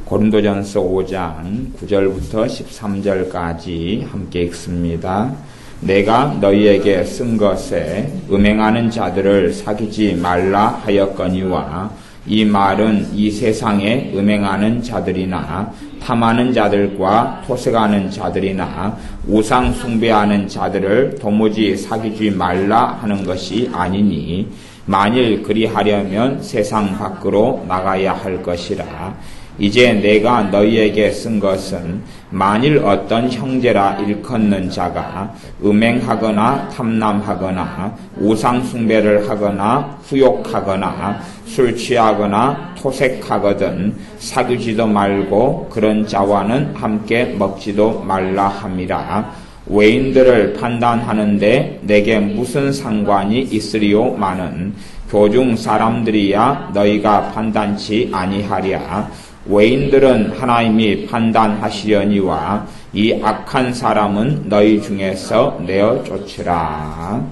고린도전서 5장 9절부터 13절까지 함께 읽습니다. 내가 너희에게 쓴 것에 음행하는 자들을 사귀지 말라 하였거니와 이 말은 이 세상에 음행하는 자들이나 탐하는 자들과 토색하는 자들이나 우상 숭배하는 자들을 도무지 사귀지 말라 하는 것이 아니니 만일 그리하려면 세상 밖으로 나가야 할 것이라. 이제 내가 너희에게 쓴 것은 만일 어떤 형제라 일컫는 자가 음행하거나 탐남하거나 우상 숭배를 하거나 후욕하거나 술 취하거나 토색하거든 사귀지도 말고 그런 자와는 함께 먹지도 말라 함이라. 외인들을 판단하는데 내게 무슨 상관이 있으리요마는 교중 사람들이야 너희가 판단치 아니하랴. 외인들은 하나님이 판단하시려니와 이 악한 사람은 너희 중에서 내어 쫓으라.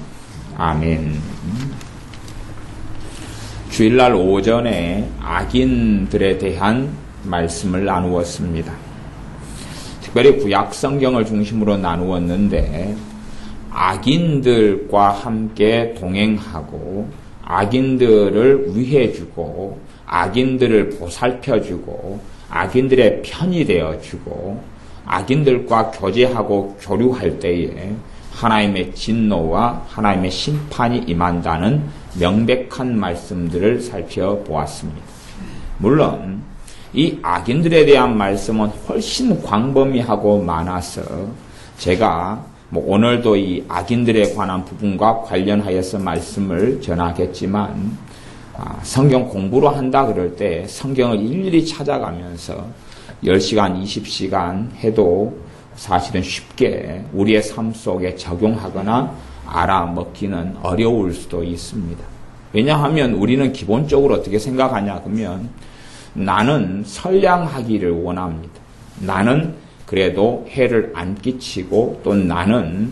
아멘. 주일날 오전에 악인들에 대한 말씀을 나누었습니다. 특별히 구약 성경을 중심으로 나누었는데 악인들과 함께 동행하고 악인들을 위해주고 악인들을 보살펴주고 악인들의 편이 되어주고 악인들과 교제하고 교류할 때에 하나님의 진노와 하나님의 심판이 임한다는 명백한 말씀들을 살펴보았습니다. 물론 이 악인들에 대한 말씀은 훨씬 광범위하고 많아서 제가 오늘도 이 악인들에 관한 부분과 관련하여서 말씀을 전하겠지만 성경 공부를 한다 그럴 때 성경을 일일이 찾아가면서 10시간, 20시간 해도 사실은 쉽게 우리의 삶 속에 적용하거나 알아먹기는 어려울 수도 있습니다. 왜냐하면 우리는 기본적으로 어떻게 생각하냐 그러면 나는 선량하기를 원합니다. 나는 그래도 해를 안 끼치고 또 나는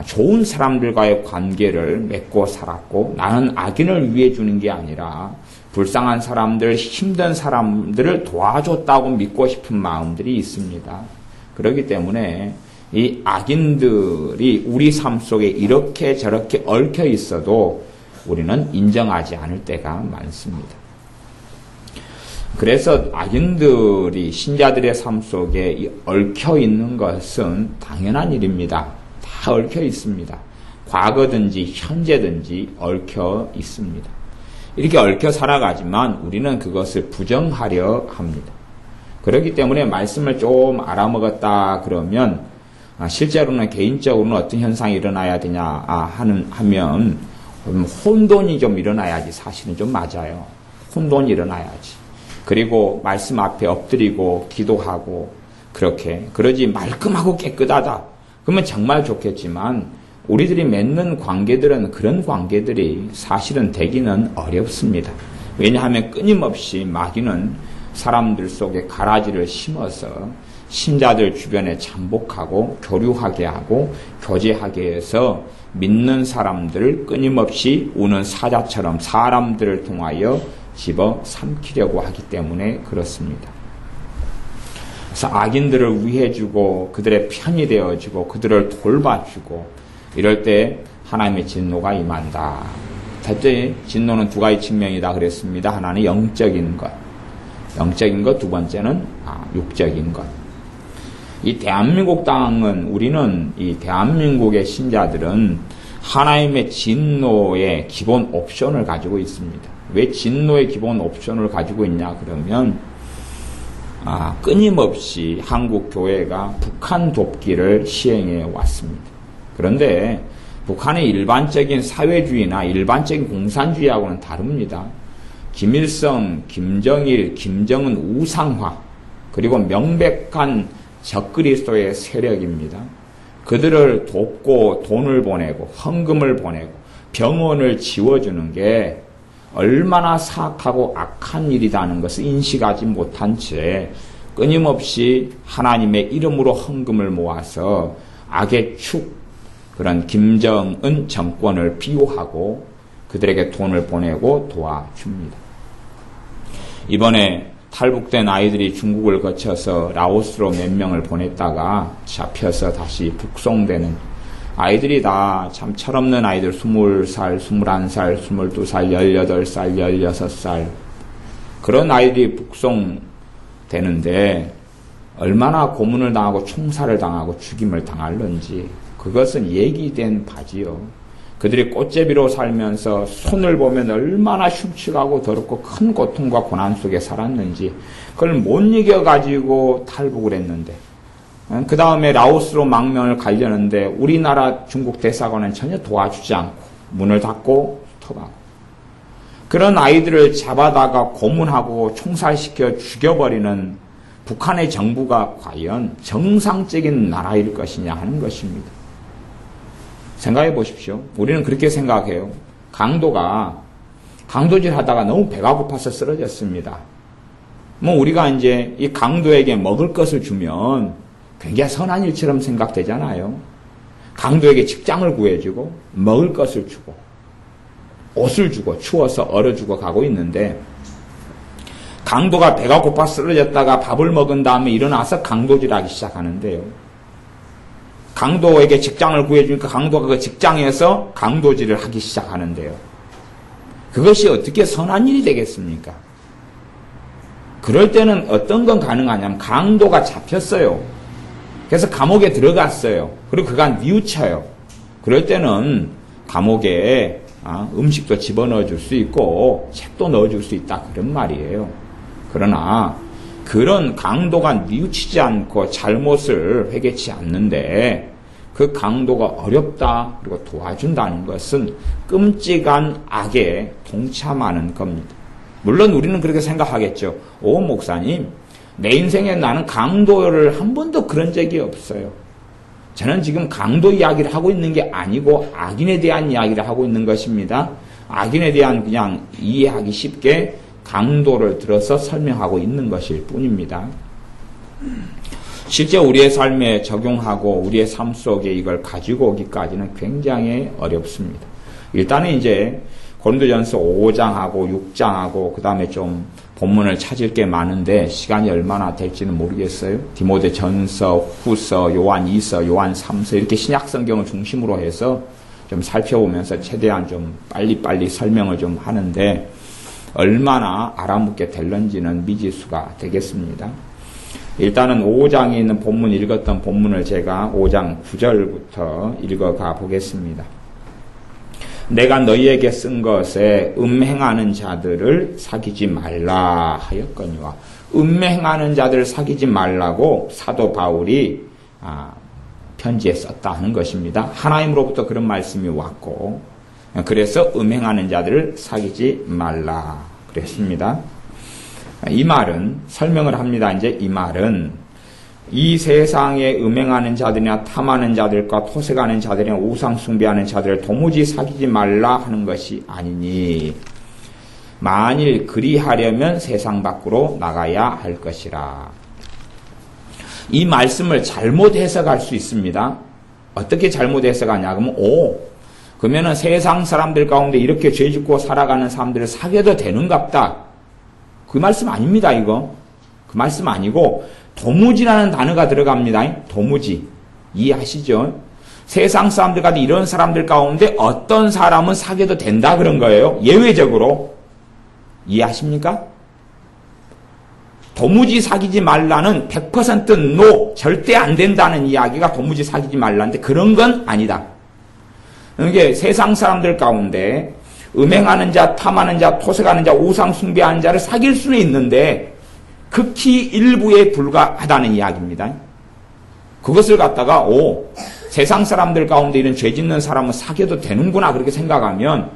좋은 사람들과의 관계를 맺고 살았고 나는 악인을 위해 주는 게 아니라 불쌍한 사람들, 힘든 사람들을 도와줬다고 믿고 싶은 마음들이 있습니다. 그렇기 때문에 이 악인들이 우리 삶 속에 이렇게 저렇게 얽혀 있어도 우리는 인정하지 않을 때가 많습니다. 그래서 악인들이 신자들의 삶 속에 얽혀 있는 것은 당연한 일입니다. 다 얽혀 있습니다. 과거든지 현재든지 얽혀 있습니다. 이렇게 얽혀 살아가지만 우리는 그것을 부정하려 합니다. 그렇기 때문에 말씀을 좀 알아먹었다 그러면 실제로는 개인적으로는 어떤 현상이 일어나야 되냐 하면 혼돈이 좀 일어나야지 사실은 좀 맞아요. 혼돈이 일어나야지. 그리고 말씀 앞에 엎드리고 기도하고 그러지 말끔하고 깨끗하다. 그러면 정말 좋겠지만 우리들이 맺는 관계들은 그런 관계들이 사실은 되기는 어렵습니다. 왜냐하면 끊임없이 마귀는 사람들 속에 가라지를 심어서 신자들 주변에 잠복하고 교류하게 하고 교제하게 해서 믿는 사람들을 끊임없이 우는 사자처럼 사람들을 통하여 집어 삼키려고 하기 때문에 그렇습니다. 그래서 악인들을 위해주고 그들의 편이 되어주고 그들을 돌봐주고 이럴 때 하나님의 진노가 임한다. 첫째, 진노는 두 가지 측면이다 그랬습니다. 하나는 영적인 것, 두 번째는 육적인 것. 이 대한민국 땅은 우리는 이 대한민국의 신자들은 하나님의 진노의 기본 옵션을 가지고 있습니다. 왜 진노의 기본 옵션을 가지고 있냐 그러면 끊임없이 한국 교회가 북한 돕기를 시행해 왔습니다. 그런데 북한의 일반적인 사회주의나 일반적인 공산주의하고는 다릅니다. 김일성, 김정일, 김정은 우상화 그리고 명백한 적그리스도의 세력입니다. 그들을 돕고 돈을 보내고 헌금을 보내고 병원을 지워주는 게 얼마나 사악하고 악한 일이라는 것을 인식하지 못한 채 끊임없이 하나님의 이름으로 헌금을 모아서 악의 축, 그런 김정은 정권을 비호하고 그들에게 돈을 보내고 도와줍니다. 이번에 탈북된 아이들이 중국을 거쳐서 라오스로 몇 명을 보냈다가 잡혀서 다시 북송되는 아이들이 다 참 철없는 아이들 20살, 21살, 22살, 18살, 16살 그런 아이들이 북송되는데 얼마나 고문을 당하고 총살을 당하고 죽임을 당할는지 그것은 얘기된 바지요. 그들이 꽃제비로 살면서 손을 보면 얼마나 흉측하고 더럽고 큰 고통과 고난 속에 살았는지 그걸 못 이겨가지고 탈북을 했는데 그 다음에 라오스로 망명을 가려는데 우리나라 중국 대사관은 전혀 도와주지 않고 문을 닫고 톱하고 그런 아이들을 잡아다가 고문하고 총살시켜 죽여버리는 북한의 정부가 과연 정상적인 나라일 것이냐 하는 것입니다. 생각해 보십시오. 우리는 그렇게 생각해요. 강도질 하다가 너무 배가 고파서 쓰러졌습니다. 우리가 이제 이 강도에게 먹을 것을 주면 굉장히 선한 일처럼 생각되잖아요. 강도에게 직장을 구해주고 먹을 것을 주고 옷을 주고 추워서 얼어주고 가고 있는데 강도가 배가 고파 쓰러졌다가 밥을 먹은 다음에 일어나서 강도질하기 시작하는데요. 강도에게 직장을 구해주니까 강도가 그 직장에서 강도질을 하기 시작하는데요. 그것이 어떻게 선한 일이 되겠습니까? 그럴 때는 어떤 건 가능하냐면 강도가 잡혔어요. 그래서 감옥에 들어갔어요. 그리고 그가 뉘우쳐요. 그럴 때는 감옥에 음식도 집어넣어 줄 수 있고 책도 넣어줄 수 있다 그런 말이에요. 그러나 그런 강도가 뉘우치지 않고 잘못을 회개치 않는데 그 강도가 어렵다 그리고 도와준다는 것은 끔찍한 악에 동참하는 겁니다. 물론 우리는 그렇게 생각하겠죠. 오 목사님, 내 인생에 나는 강도를 한 번도 그런 적이 없어요. 저는 지금 강도 이야기를 하고 있는 게 아니고 악인에 대한 이야기를 하고 있는 것입니다. 악인에 대한 그냥 이해하기 쉽게 강도를 들어서 설명하고 있는 것일 뿐입니다. 실제 우리의 삶에 적용하고 우리의 삶 속에 이걸 가지고 오기까지는 굉장히 어렵습니다. 일단은 이제 고린도전서 5장하고 6장하고 그 다음에 좀 본문을 찾을 게 많은데 시간이 얼마나 될지는 모르겠어요. 디모데전서, 후서, 요한 2서, 요한 3서 이렇게 신약 성경을 중심으로 해서 좀 살펴보면서 최대한 좀 빨리빨리 설명을 좀 하는데 얼마나 알아묻게 될런지는 미지수가 되겠습니다. 일단은 5장에 있는 본문 읽었던 본문을 제가 5장 9절부터 읽어가 보겠습니다. 내가 너희에게 쓴 것에 음행하는 자들을 사귀지 말라 하였거니와 음행하는 자들을 사귀지 말라고 사도 바울이 편지에 썼다 하는 것입니다. 하나님으로부터 그런 말씀이 왔고 그래서 음행하는 자들을 사귀지 말라 그랬습니다. 이 말은 설명을 합니다. 이제 이 말은 이 세상에 음행하는 자들이나 탐하는 자들과 토색하는 자들이나 우상 숭배하는 자들을 도무지 사귀지 말라 하는 것이 아니니 만일 그리하려면 세상 밖으로 나가야 할 것이라. 이 말씀을 잘못 해석할 수 있습니다. 어떻게 잘못 해석하냐 그러면 그러면은 세상 사람들 가운데 이렇게 죄짓고 살아가는 사람들을 사귀어도 되는갑다. 그 말씀 아닙니다. 이거 그 말씀 아니고 도무지라는 단어가 들어갑니다. 도무지. 이해하시죠? 세상 사람들 가운데 이런 사람들 가운데 어떤 사람은 사귀어도 된다 그런 거예요. 예외적으로. 이해하십니까? 도무지 사귀지 말라는 100% no, 절대 안 된다는 이야기가 도무지 사귀지 말라는데 그런 건 아니다. 이게 세상 사람들 가운데 음행하는 자, 탐하는 자, 토색하는 자, 우상 숭배하는 자를 사귈 수는 있는데 극히 일부에 불과하다는 이야기입니다. 그것을 갖다가 세상 사람들 가운데 이런 죄 짓는 사람은 사귀어도 되는구나 그렇게 생각하면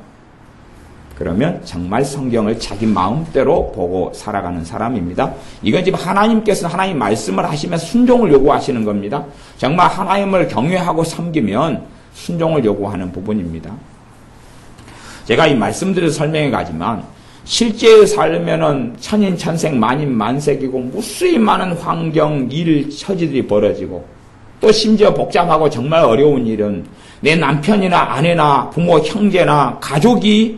그러면 정말 성경을 자기 마음대로 보고 살아가는 사람입니다. 이건 지금 하나님께서 하나님 말씀을 하시면서 순종을 요구하시는 겁니다. 정말 하나님을 경외하고 섬기면 순종을 요구하는 부분입니다. 제가 이 말씀들을 설명해 가지만 실제의 삶에는 천인천생 만인만색이고 무수히 많은 환경, 일, 처지들이 벌어지고 또 심지어 복잡하고 정말 어려운 일은 내 남편이나 아내나 부모, 형제나 가족이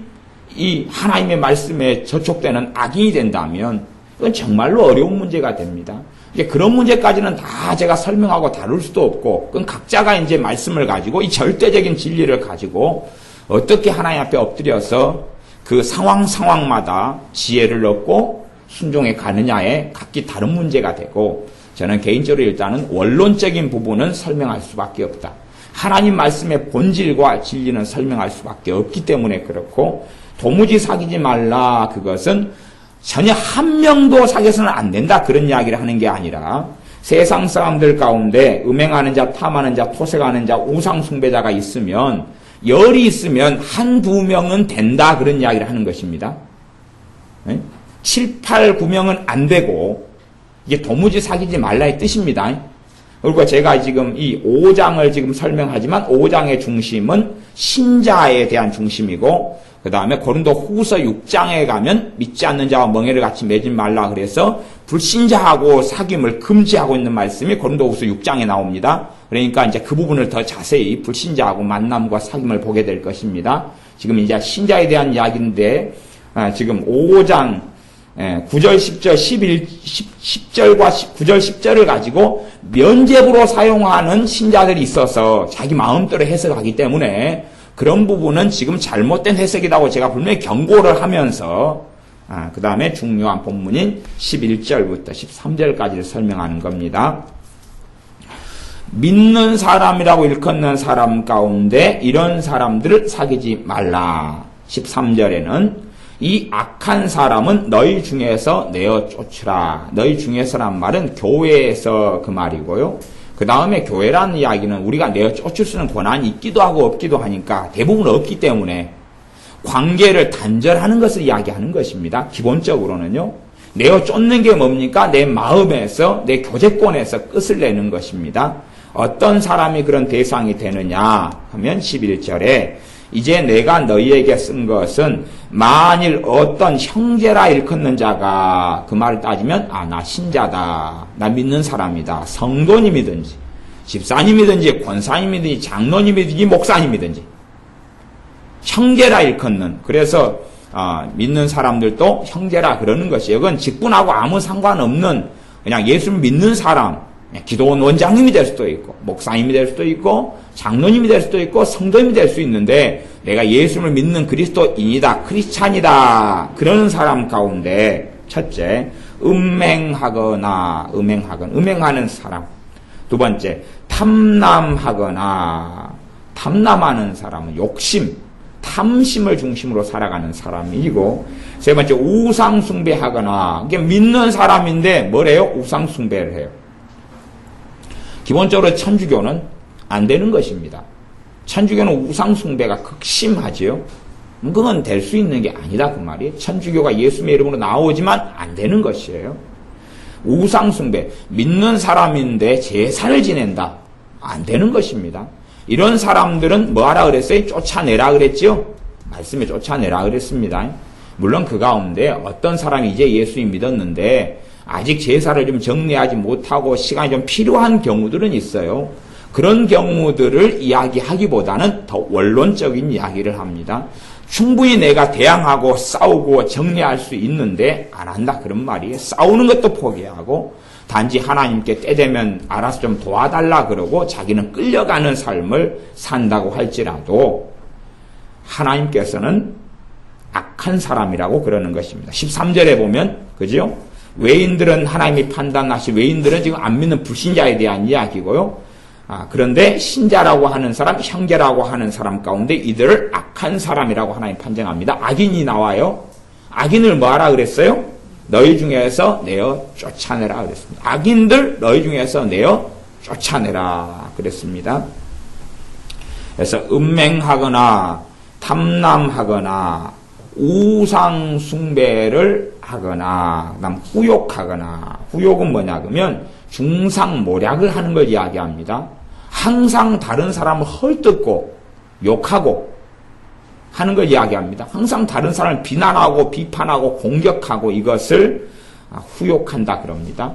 이 하나님의 말씀에 저촉되는 악인이 된다면 그건 정말로 어려운 문제가 됩니다. 이제 그런 문제까지는 다 제가 설명하고 다룰 수도 없고, 그건 각자가 이제 말씀을 가지고 이 절대적인 진리를 가지고 어떻게 하나님 앞에 엎드려서 그 상황마다 지혜를 얻고 순종해 가느냐에 각기 다른 문제가 되고, 저는 개인적으로 일단은 원론적인 부분은 설명할 수밖에 없다. 하나님 말씀의 본질과 진리는 설명할 수밖에 없기 때문에 그렇고, 도무지 사귀지 말라, 그것은 전혀 한 명도 사귀어서는 안 된다, 그런 이야기를 하는 게 아니라 세상 사람들 가운데 음행하는 자, 탐하는 자, 토색하는 자, 우상 숭배자가 있으면, 열이 있으면 한두 명은 된다, 그런 이야기를 하는 것입니다. 7, 8, 9명은 안 되고, 이게 도무지 사귀지 말라의 뜻입니다. 그리고 제가 지금 이 5장을 지금 설명하지만 5장의 중심은 신자에 대한 중심이고, 그 다음에 고린도 후서 6장에 가면 믿지 않는 자와 멍에를 같이 매지 말라 그래서 불신자하고 사귐을 금지하고 있는 말씀이 고린도 후서 6장에 나옵니다. 그러니까 이제 그 부분을 더 자세히 불신자하고 만남과 사귐을 보게 될 것입니다. 지금 이제 신자에 대한 이야기인데, 지금 5장 9절, 10절, 10절과 9절, 10절을 가지고 면죄부로 사용하는 신자들이 있어서 자기 마음대로 해석하기 때문에 그런 부분은 지금 잘못된 해석이라고 제가 분명히 경고를 하면서 그 다음에 중요한 본문인 11절부터 13절까지를 설명하는 겁니다. 믿는 사람이라고 일컫는 사람 가운데 이런 사람들을 사귀지 말라. 13절에는 이 악한 사람은 너희 중에서 내어 쫓으라. 너희 중에서란 말은 교회에서 그 말이고요. 그 다음에 교회라는 이야기는 우리가 내어 쫓을 수 있는 권한이 있기도 하고 없기도 하니까 대부분 없기 때문에 관계를 단절하는 것을 이야기하는 것입니다. 기본적으로는요. 내어 쫓는 게 뭡니까? 내 마음에서, 내 교제권에서 끝을 내는 것입니다. 어떤 사람이 그런 대상이 되느냐 하면 11절에 이제 내가 너희에게 쓴 것은 만일 어떤 형제라 일컫는 자가 그 말을 따지면 나 신자다, 나 믿는 사람이다, 성도님이든지 집사님이든지 권사님이든지 장로님이든지 목사님이든지 형제라 일컫는, 그래서 믿는 사람들도 형제라 그러는 것이에요. 그건 직분하고 아무 상관없는 그냥 예수를 믿는 사람, 기도원 원장님이 될 수도 있고 목사님이 될 수도 있고 장로님이 될 수도 있고 성도님이 될 수 있는데 내가 예수를 믿는 그리스도인이다, 크리스찬이다 그러는 사람 가운데 첫째, 음행하는 사람. 두 번째, 탐남하는 사람은 욕심, 탐심을 중심으로 살아가는 사람이고, 세 번째, 우상숭배하거나, 이게 믿는 사람인데 뭐래요? 우상숭배를 해요. 기본적으로 천주교는 안 되는 것입니다. 천주교는 우상숭배가 극심하지요. 그건 될 수 있는 게 아니다 그 말이에요. 천주교가 예수님의 이름으로 나오지만 안 되는 것이에요. 우상숭배, 믿는 사람인데 제사를 지낸다, 안 되는 것입니다. 이런 사람들은 뭐하라 그랬어요? 쫓아내라 그랬지요? 말씀에 쫓아내라 그랬습니다. 물론 그 가운데 어떤 사람이 이제 예수님 믿었는데 아직 제사를 좀 정리하지 못하고 시간이 좀 필요한 경우들은 있어요. 그런 경우들을 이야기하기보다는 더 원론적인 이야기를 합니다. 충분히 내가 대항하고 싸우고 정리할 수 있는데 안 한다 그런 말이에요. 싸우는 것도 포기하고 단지 하나님께 때 되면 알아서 좀 도와달라 그러고 자기는 끌려가는 삶을 산다고 할지라도 하나님께서는 악한 사람이라고 그러는 것입니다. 13절에 보면 그죠? 외인들은 하나님이 판단하시, 외인들은 지금 안 믿는 불신자에 대한 이야기고요. 그런데 신자라고 하는 사람, 형제라고 하는 사람 가운데 이들을 악한 사람이라고 하나님 판정합니다. 악인이 나와요. 악인을 뭐하라 그랬어요? 너희 중에서 내어 쫓아내라 그랬습니다. 악인들 너희 중에서 내어 쫓아내라 그랬습니다. 그래서 음행하거나 탐남하거나 우상 숭배를 하거나 그다음 후욕하거나, 후욕은 뭐냐 그러면 중상모략을 하는 걸 이야기합니다. 항상 다른 사람을 헐뜯고 욕하고 하는 걸 이야기합니다. 항상 다른 사람을 비난하고 비판하고 공격하고 이것을 후욕한다 그럽니다.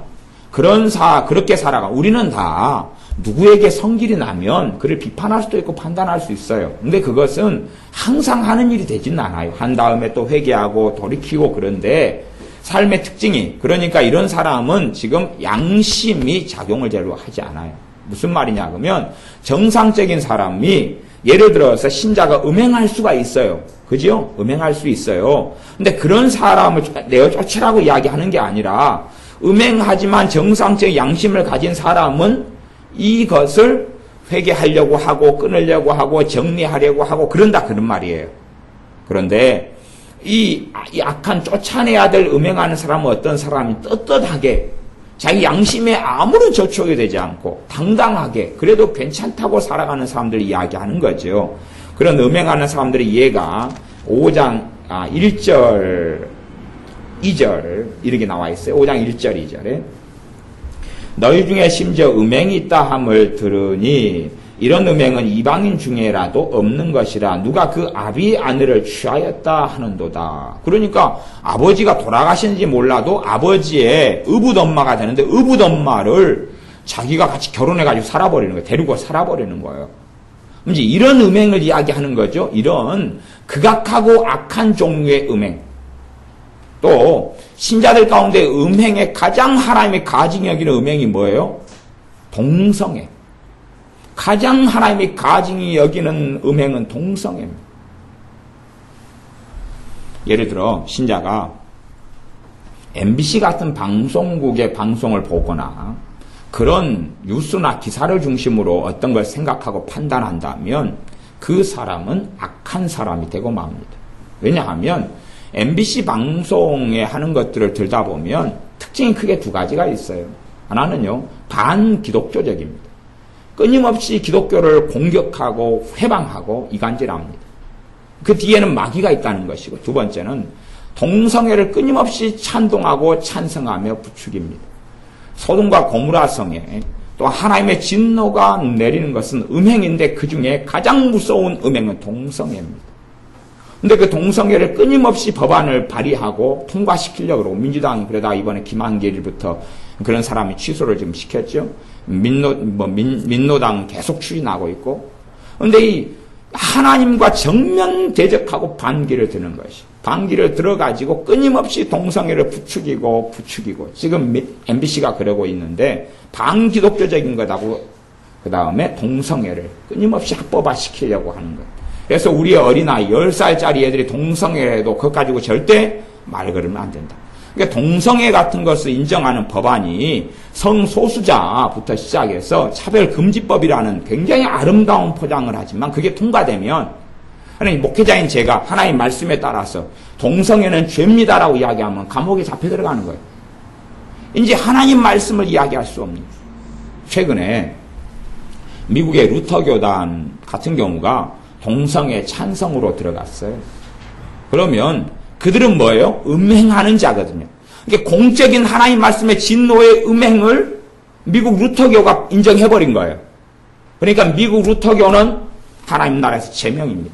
그렇게 살아가. 우리는 다 누구에게 성질이 나면 그를 비판할 수도 있고 판단할 수 있어요. 근데 그것은 항상 하는 일이 되지는 않아요. 한 다음에 또 회개하고 돌이키고. 그런데 삶의 특징이, 그러니까 이런 사람은 지금 양심이 작용을 제대로 하지 않아요. 무슨 말이냐 그러면 정상적인 사람이 예를 들어서 신자가 음행할 수가 있어요. 그죠? 음행할 수 있어요. 근데 그런 사람을 내어 쫓으라고 이야기하는 게 아니라 음행하지만 정상적인 양심을 가진 사람은 이것을 회개하려고 하고 끊으려고 하고 정리하려고 하고 그런다 그런 말이에요. 그런데 이 약한 쫓아내야 될 음행하는 사람은 어떤 사람이 떳떳하게 자기 양심에 아무런 저촉이 되지 않고 당당하게 그래도 괜찮다고 살아가는 사람들 이야기하는 거죠. 그런 음행하는 사람들의 예가 5장 1절 2절 이렇게 나와 있어요. 5장 1절 2절에 너희 중에 심지어 음행이 있다 함을 들으니 이런 음행은 이방인 중에라도 없는 것이라 누가 그 아비의 아내를 취하였다 하는도다. 그러니까 아버지가 돌아가신지 몰라도 아버지의 의붓엄마가 되는데 의붓엄마를 자기가 같이 결혼해가지고 살아버리는 거예요. 데리고 살아버리는 거예요. 이제 이런 음행을 이야기하는 거죠. 이런 극악하고 악한 종류의 음행. 또 신자들 가운데 음행의 가장 하나님의 가증히 여기는 음행이 뭐예요? 동성애. 가장 하나님이 가증히 여기는 음행은 동성애입니다. 예를 들어 신자가 MBC 같은 방송국의 방송을 보거나 그런 뉴스나 기사를 중심으로 어떤 걸 생각하고 판단한다면 그 사람은 악한 사람이 되고 맙니다. 왜냐하면 MBC 방송에 하는 것들을 들다 보면 특징이 크게 두 가지가 있어요. 하나는요, 반기독교적입니다. 끊임없이 기독교를 공격하고 회방하고 이간질합니다. 그 뒤에는 마귀가 있다는 것이고 두 번째는 동성애를 끊임없이 찬동하고 찬성하며 부추깁니다. 소돔과 고무라성에 또 하나님의 진노가 내리는 것은 음행인데 그 중에 가장 무서운 음행은 동성애입니다. 근데 그 동성애를 끊임없이 법안을 발의하고 통과시키려고 그러고 민주당이 그러다가 이번에 김한길부터 그런 사람이 취소를 지금 시켰죠. 민노당 계속 추진하고 있고. 근데 이 하나님과 정면 대적하고 반기를 드는 것이. 반기를 들어가지고 끊임없이 동성애를 부추기고 지금 MBC가 그러고 있는데 반기독교적인 거다고 그 다음에 동성애를 끊임없이 합법화시키려고 하는 거예요. 그래서 우리 어린아이 10살짜리 애들이 동성애를 해도 그것 가지고 절대 말 걸으면 안 된다. 그러니까 동성애 같은 것을 인정하는 법안이 성소수자부터 시작해서 차별금지법이라는 굉장히 아름다운 포장을 하지만 그게 통과되면 하나님 목회자인 제가 하나님 말씀에 따라서 동성애는 죄입니다라고 이야기하면 감옥에 잡혀 들어가는 거예요. 이제 하나님 말씀을 이야기할 수 없는. 최근에 미국의 루터교단 같은 경우가 동성애 찬성으로 들어갔어요. 그러면 그들은 뭐예요? 음행하는 자거든요. 그러니까 공적인 하나님 말씀의 진노의 음행을 미국 루터교가 인정해버린 거예요. 그러니까 미국 루터교는 하나님 나라에서 제명입니다.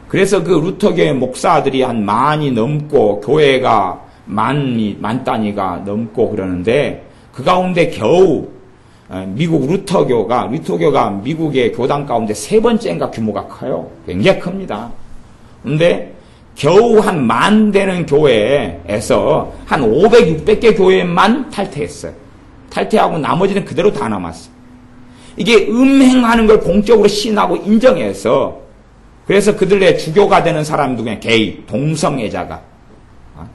그래서 그 루터교의 목사들이 한 만이 넘고 교회가 만 단위가 넘고 그러는데 그 가운데 겨우 미국 루터교가 미국의 교단 가운데 세 번째인가 규모가 커요. 굉장히 큽니다. 그런데 겨우 한 10,000 되는 교회에서 한 500, 600개 교회만 탈퇴했어요. 탈퇴하고 나머지는 그대로 다 남았어요. 이게 음행하는 걸 공적으로 시인하고 인정해서 그래서 그들의 주교가 되는 사람 누구냐? 게이, 동성애자가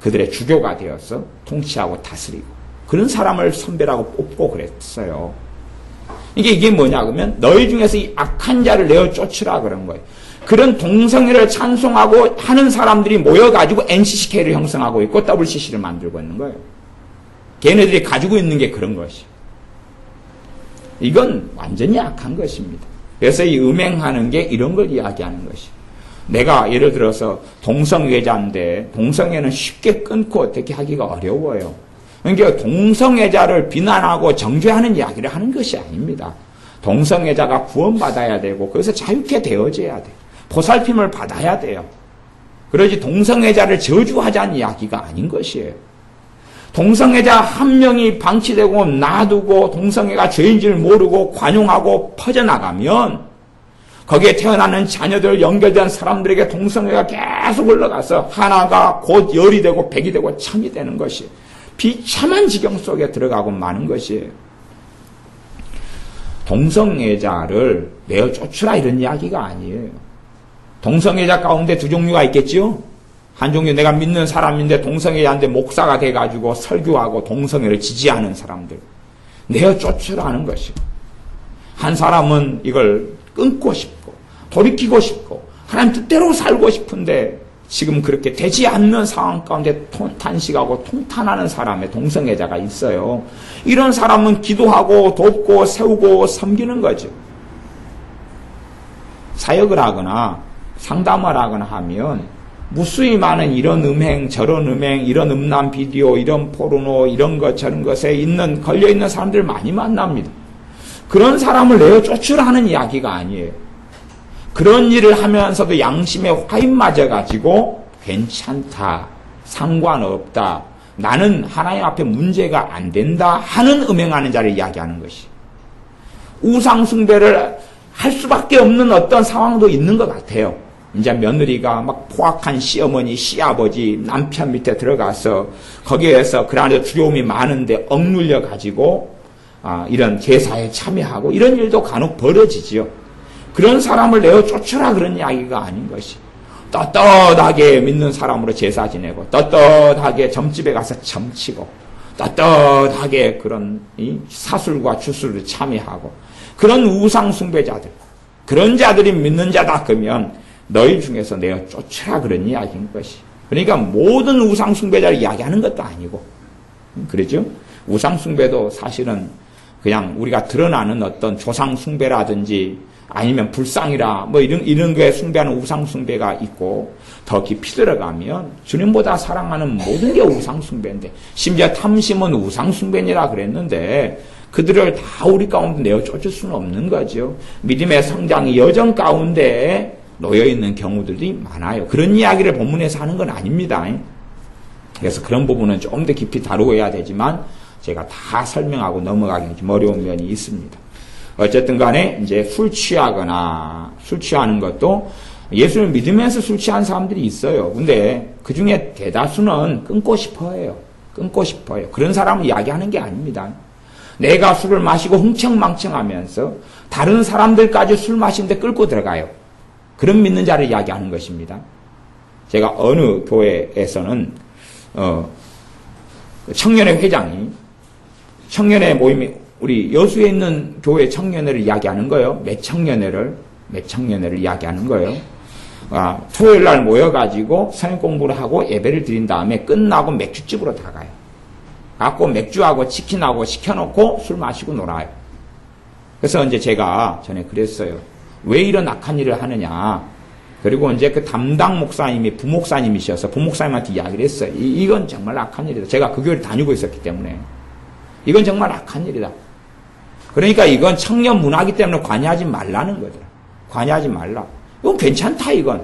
그들의 주교가 되어서 통치하고 다스리고 그런 사람을 선별하고 뽑고 그랬어요. 이게 뭐냐 그러면 너희 중에서 이 악한 자를 내어 쫓으라 그런 거예요. 그런 동성애를 찬송하고 하는 사람들이 모여가지고 NCCK를 형성하고 있고 WCC를 만들고 있는 거예요. 걔네들이 가지고 있는 게 그런 것이. 이건 완전히 악한 것입니다. 그래서 이 음행하는 게 이런 걸 이야기하는 것이. 내가 예를 들어서 동성애자인데 동성애는 쉽게 끊고 어떻게 하기가 어려워요. 그러니까 동성애자를 비난하고 정죄하는 이야기를 하는 것이 아닙니다. 동성애자가 구원받아야 되고 거기서 자유케 되어져야 돼요. 보살핌을 받아야 돼요. 그러지 동성애자를 저주하자는 이야기가 아닌 것이에요. 동성애자 한 명이 방치되고 놔두고 동성애가 죄인 줄 모르고 관용하고 퍼져나가면 거기에 태어나는 자녀들 연결된 사람들에게 동성애가 계속 올라가서 하나가 곧 열이 되고 백이 되고 천이 되는 것이 비참한 지경 속에 들어가고 마는 것이에요. 동성애자를 내어 쫓으라 이런 이야기가 아니에요. 동성애자 가운데 두 종류가 있겠죠. 한 종류 내가 믿는 사람인데 동성애자인데 목사가 돼가지고 설교하고 동성애를 지지하는 사람들 내어 쫓으라는 것이고, 한 사람은 이걸 끊고 싶고 돌이키고 싶고 하나님 뜻대로 살고 싶은데 지금 그렇게 되지 않는 상황 가운데 탄식하고 통탄하는 사람의 동성애자가 있어요. 이런 사람은 기도하고 돕고 세우고 섬기는 거죠. 사역을 하거나 상담을 하거나 하면 무수히 많은 이런 음행 저런 음행 이런 음란 비디오 이런 포르노 이런 것 저런 것에 걸려있는 사람들 많이 만납니다. 그런 사람을 내어 쫓으라는 이야기가 아니에요. 그런 일을 하면서도 양심에 화인 맞아가지고 괜찮다, 상관없다, 나는 하나님 앞에 문제가 안 된다 하는 음행하는 자를 이야기하는 것이, 우상숭배를 할 수밖에 없는 어떤 상황도 있는 것 같아요. 이제 며느리가 막 포악한 시어머니, 시아버지, 남편 밑에 들어가서 거기에서 그 안에 두려움이 많은데 억눌려 가지고 이런 제사에 참여하고 이런 일도 간혹 벌어지지요. 그런 사람을 내어 쫓으라 그런 이야기가 아닌 것이, 떳떳하게 믿는 사람으로 제사 지내고 떳떳하게 점집에 가서 점치고 떳떳하게 그런 사술과 주술을 참여하고 그런 우상 숭배자들, 그런 자들이 믿는 자다 그러면 너희 중에서 내어 쫓으라 그런 이야기인 것이. 그러니까 모든 우상 숭배자를 이야기하는 것도 아니고, 그러죠? 우상 숭배도 사실은 그냥 우리가 드러나는 어떤 조상 숭배라든지 아니면 불상이라 뭐 이런 거에 숭배하는 우상 숭배가 있고, 더 깊이 들어가면 주님보다 사랑하는 모든 게 우상 숭배인데, 심지어 탐심은 우상 숭배니라 그랬는데 그들을 다 우리 가운데 내어 쫓을 수는 없는 거죠. 믿음의 성장이 여정 가운데 놓여 있는 경우들이 많아요. 그런 이야기를 본문에서 하는 건 아닙니다. 그래서 그런 부분은 좀 더 깊이 다루어야 되지만 제가 다 설명하고 넘어가기 좀 어려운 면이 있습니다. 어쨌든 간에 이제 술 취하는 것도 예수를 믿으면서 술 취한 사람들이 있어요. 근데 그 중에 대다수는 끊고 싶어 해요. 끊고 싶어 해요. 그런 사람을 이야기하는 게 아닙니다. 내가 술을 마시고 흥청망청하면서 다른 사람들까지 술 마시는데 끌고 들어가요. 그런 믿는 자를 이야기하는 것입니다. 제가 어느 교회에서는 청년회 회장이 청년회 모임이 우리 여수에 있는 교회 청년회를 이야기하는 거예요. 몇 청년회를 이야기하는 거예요. 토요일 날 모여가지고 성경 공부를 하고 예배를 드린 다음에 끝나고 맥주집으로 다 가요. 갖고 맥주하고 치킨하고 시켜놓고 술 마시고 놀아요. 그래서 이제 제가 전에 그랬어요. 왜 이런 악한 일을 하느냐. 그리고 이제 그 담당 목사님이 부목사님이셔서 부목사님한테 이야기를 했어요. 이건 정말 악한 일이다. 제가 그 교회를 다니고 있었기 때문에. 이건 정말 악한 일이다. 그러니까 이건 청년 문화이기 때문에 관여하지 말라는 거더라. 관여하지 말라. 이건 괜찮다, 이건.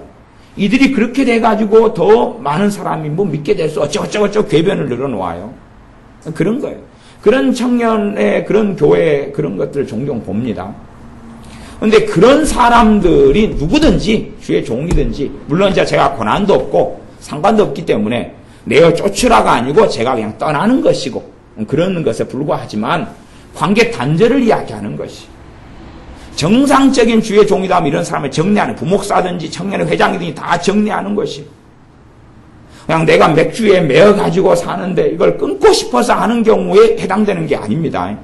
이들이 그렇게 돼가지고 더 많은 사람이 뭐 믿게 될 수 어쩌고저쩌고 궤변을 늘어놓아요. 그런 거예요. 그런 청년의 그런 교회 그런 것들을 종종 봅니다. 근데 그런 사람들이 누구든지 주의 종이든지, 물론 이제 제가 권한도 없고 상관도 없기 때문에 내어 쫓으라가 아니고 제가 그냥 떠나는 것이고 그런 것에 불과하지만 관계 단절을 이야기하는 것이, 정상적인 주의 종이다면 이런 사람을 정리하는, 부목사든지 청년의 회장이든지 다 정리하는 것이, 그냥 내가 맥주에 매어가지고 사는데 이걸 끊고 싶어서 하는 경우에 해당되는 게 아닙니다.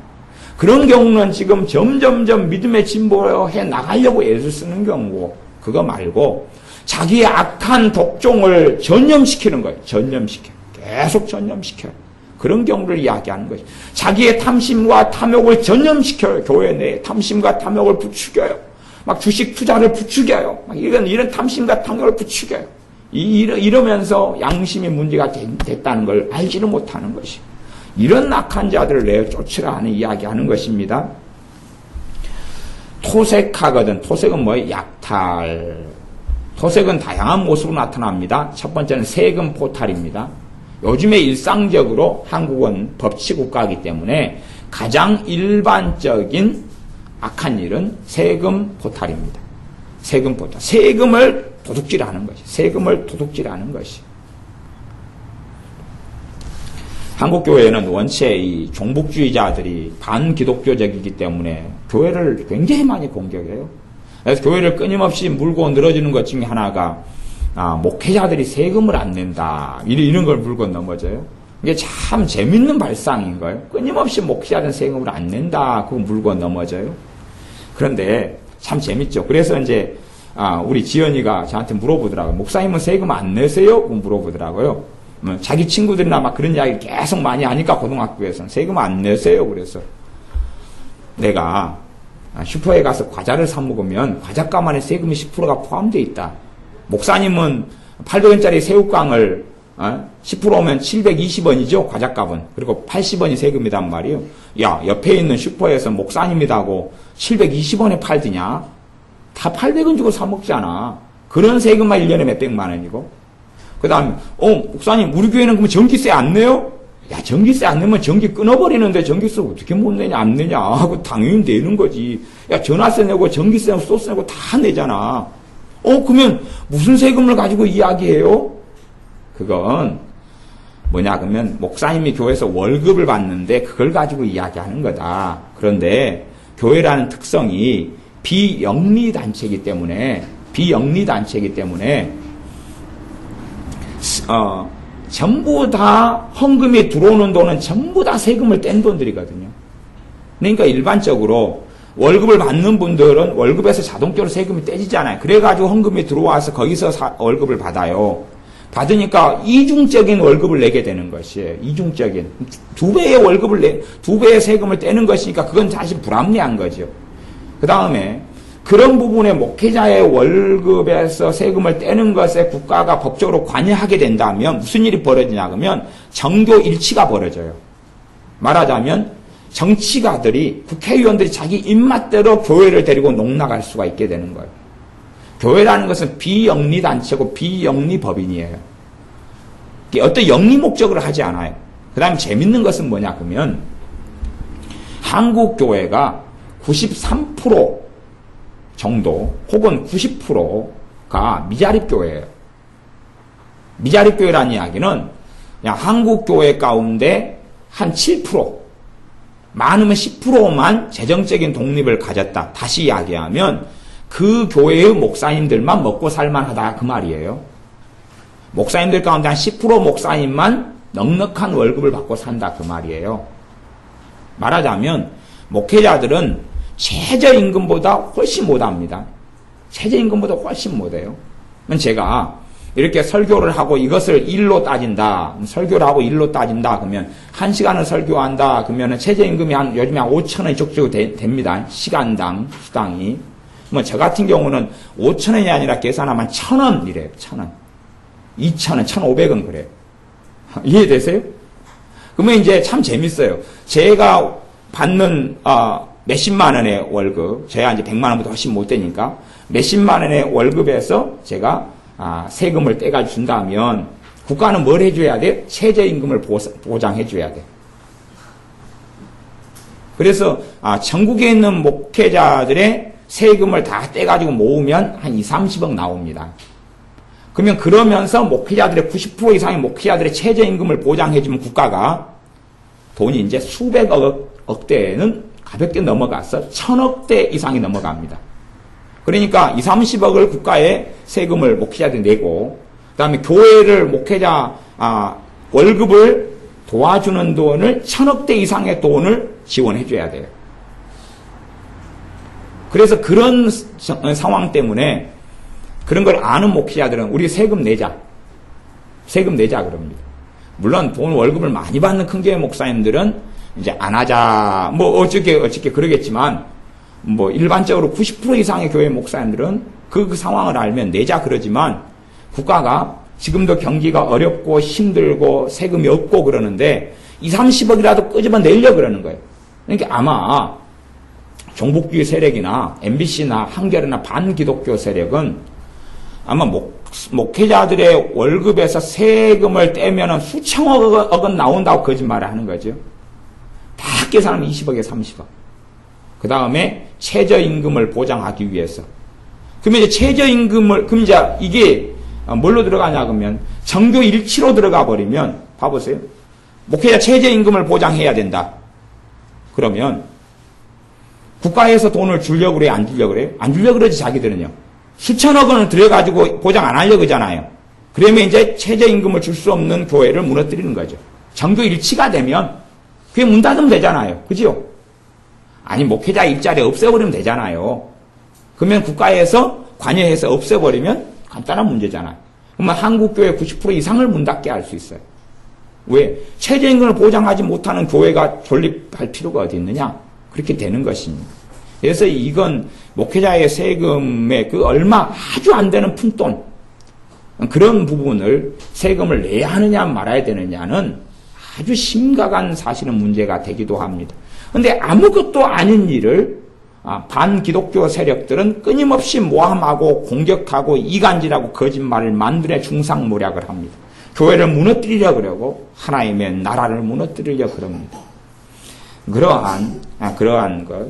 그런 경우는 지금 점점점 믿음의 진보해 나가려고 애를 쓰는 경우고, 그거 말고 자기의 악한 독종을 전염시키는 거예요. 계속 전염시켜요. 그런 경우를 이야기하는 거죠. 자기의 탐심과 탐욕을 전염시켜요. 교회 내에 탐심과 탐욕을 부추겨요. 막 주식 투자를 부추겨요. 막 이런 탐심과 탐욕을 부추겨요. 이러면서 양심이 문제가 됐다는 걸 알지는 못하는 것이, 이런 악한 자들을 내어 쫓으라 하는 이야기하는 것입니다. 토색하거든. 토색은 뭐예요? 약탈. 토색은 다양한 모습으로 나타납니다. 첫 번째는 세금 포탈입니다. 요즘에 일상적으로 한국은 법치국가이기 때문에 가장 일반적인 악한 일은 세금 포탈입니다. 세금보다. 세금을 도둑질하는 것이. 세금을 도둑질하는 것이. 한국교회는 원체 이 종북주의자들이 반기독교적이기 때문에 교회를 굉장히 많이 공격해요. 그래서 교회를 끊임없이 물고 늘어지는 것 중에 하나가 목회자들이 세금을 안 낸다. 이런 걸 물고 넘어져요. 이게 참 재밌는 발상인 거예요. 끊임없이 목회자들은 세금을 안 낸다. 그거 물고 넘어져요. 그런데 참 재밌죠. 그래서 이제 우리 지연이가 저한테 물어보더라고요. 목사님은 세금 안 내세요? 물어보더라고요. 자기 친구들이나 막 그런 이야기 계속 많이 하니까 고등학교에서는 세금 안 내세요. 그래서 내가 슈퍼에 가서 과자를 사 먹으면 과자값 안에 세금이 10%가 포함되어 있다. 목사님은 800원짜리 새우깡을 10%면 720원이죠. 과자값은. 그리고 80원이 세금이란 말이에요. 야, 옆에 있는 슈퍼에서 목사님이라고 720원에 팔드냐? 다 800원 주고 사 먹잖아. 그런 세금만 1년에 몇백만 원이고. 그 다음에 목사님 우리 교회는 그러면 전기세 안 내요? 야, 전기세 안 내면 전기 끊어버리는데 전기세 어떻게 못 내냐 안 내냐 하고 당연히 내는 거지. 야, 전화세 내고 전기세 내고 소스 내고 다 내잖아. 그러면 무슨 세금을 가지고 이야기해요? 그건 뭐냐 그러면 목사님이 교회에서 월급을 받는데 그걸 가지고 이야기하는 거다. 그런데 교회라는 특성이 비영리단체이기 때문에 전부 다 헌금이 들어오는 돈은 전부 다 세금을 뗀 돈들이거든요. 그러니까 일반적으로 월급을 받는 분들은 월급에서 자동적으로 세금이 떼지잖아요. 그래가지고 헌금이 들어와서 거기서 월급을 받아요. 받으니까 이중적인 월급을 내게 되는 것이에요. 이중적인. 두 배의 세금을 떼는 것이니까 그건 사실 불합리한 거죠. 그 다음에 그런 부분에 목회자의 월급에서 세금을 떼는 것에 국가가 법적으로 관여하게 된다면 무슨 일이 벌어지냐 그러면 정교 일치가 벌어져요. 말하자면 정치가들이 국회의원들이 자기 입맛대로 교회를 데리고 농락할 수가 있게 되는 거예요. 교회라는 것은 비영리단체고 비영리법인이에요. 어떤 영리 목적으로 하지 않아요. 그 다음에 재밌는 것은 뭐냐 그러면 한국교회가 93% 정도 혹은 90%가 미자립교회예요. 미자립교회라는 이야기는 그냥 한국교회 가운데 한 7%, 많으면 10%만 재정적인 독립을 가졌다. 다시 이야기하면 그 교회의 목사님들만 먹고 살만하다 그 말이에요. 목사님들 가운데 한 10% 목사님만 넉넉한 월급을 받고 산다 그 말이에요. 말하자면 목회자들은 최저임금보다 훨씬 못합니다. 최저임금보다 훨씬 못해요. 제가 이렇게 설교를 하고 이것을 일로 따진다. 설교를 하고 일로 따진다. 그러면 1시간을 설교한다. 그러면 최저임금이 요즘에 한 5,000원이 적적으로 됩니다. 시간당, 수당이. 저 같은 경우는 5,000원이 아니라 계산하면 1,000원 이래요. 1,000원. 2,000원, 1,500원 그래요. 이해되세요? 그러면 이제 참 재밌어요. 제가 받는, 몇십만 원의 월급, 제가 이제 100만 원보다 훨씬 못 되니까, 몇십만 원의 월급에서 제가, 세금을 떼가지고 준다면, 국가는 뭘 해줘야 돼? 최저임금을 보장해줘야 돼. 그래서, 전국에 있는 목회자들의 세금을 다 떼가지고 모으면 한 2, 30억 나옵니다. 그러면서 목회자들의 90% 이상의 목회자들의 최저임금을 보장해주면 국가가 돈이 이제 수백억대는 가볍게 넘어가서 1,000억대 이상이 넘어갑니다. 그러니까 2, 30억을 국가에 세금을 목회자들이 내고 그 다음에 교회를 목회자 월급을 도와주는 돈을 1,000억대 이상의 돈을 지원해 줘야 돼요. 그래서 그런 상황 때문에 그런 걸 아는 목회자들은 우리 세금 내자 그럽니다. 물론 돈 월급을 많이 받는 큰 교회 목사님들은 이제 안 하자 어떻게 그러겠지만 일반적으로 90% 이상의 교회 목사님들은 그 상황을 알면 내자 그러지만 국가가 지금도 경기가 어렵고 힘들고 세금이 없고 그러는데 2, 30억이라도 끄집어 내려 그러는 거예요. 그러니까 아마 종북주의 세력이나 MBC나 한겨레나 반기독교 세력은 아마 목회자들의 월급에서 세금을 떼면 수천억은 나온다고 거짓말을 하는 거죠. 다 계산하면 20억에 30억. 그 다음에 최저임금을 보장하기 위해서. 그러면 이제 최저임금을, 그럼 이제 이게 뭘로 들어가냐, 그러면 정교 일치로 들어가 버리면, 봐보세요. 목회자 최저임금을 보장해야 된다. 그러면 국가에서 돈을 주려고 그래요? 안 주려고 그래요? 안 주려고 그러지, 자기들은요. 수천억 원을 들여가지고 보장 안 하려고 하잖아요. 그러면 이제 최저임금을 줄 수 없는 교회를 무너뜨리는 거죠. 정교 일치가 되면 그게 문 닫으면 되잖아요. 그죠? 아니, 목회자 일자리 없애버리면 되잖아요. 그러면 국가에서 관여해서 없애버리면 간단한 문제잖아요. 그러면 한국교회 90% 이상을 문 닫게 할 수 있어요. 왜? 최저임금을 보장하지 못하는 교회가 존립할 필요가 어디 있느냐? 그렇게 되는 것입니다. 그래서 이건 목회자의 세금의 그 얼마 아주 안 되는 푼돈, 그런 부분을 세금을 내야 하느냐 말아야 되느냐는 아주 심각한 사실은 문제가 되기도 합니다. 그런데 아무것도 아닌 일을 반기독교 세력들은 끊임없이 모함하고 공격하고 이간질하고 거짓말을 만들어 중상모략을 합니다. 교회를 무너뜨리려 그러고 하나님의 나라를 무너뜨리려 그럽니다. 그러한 것.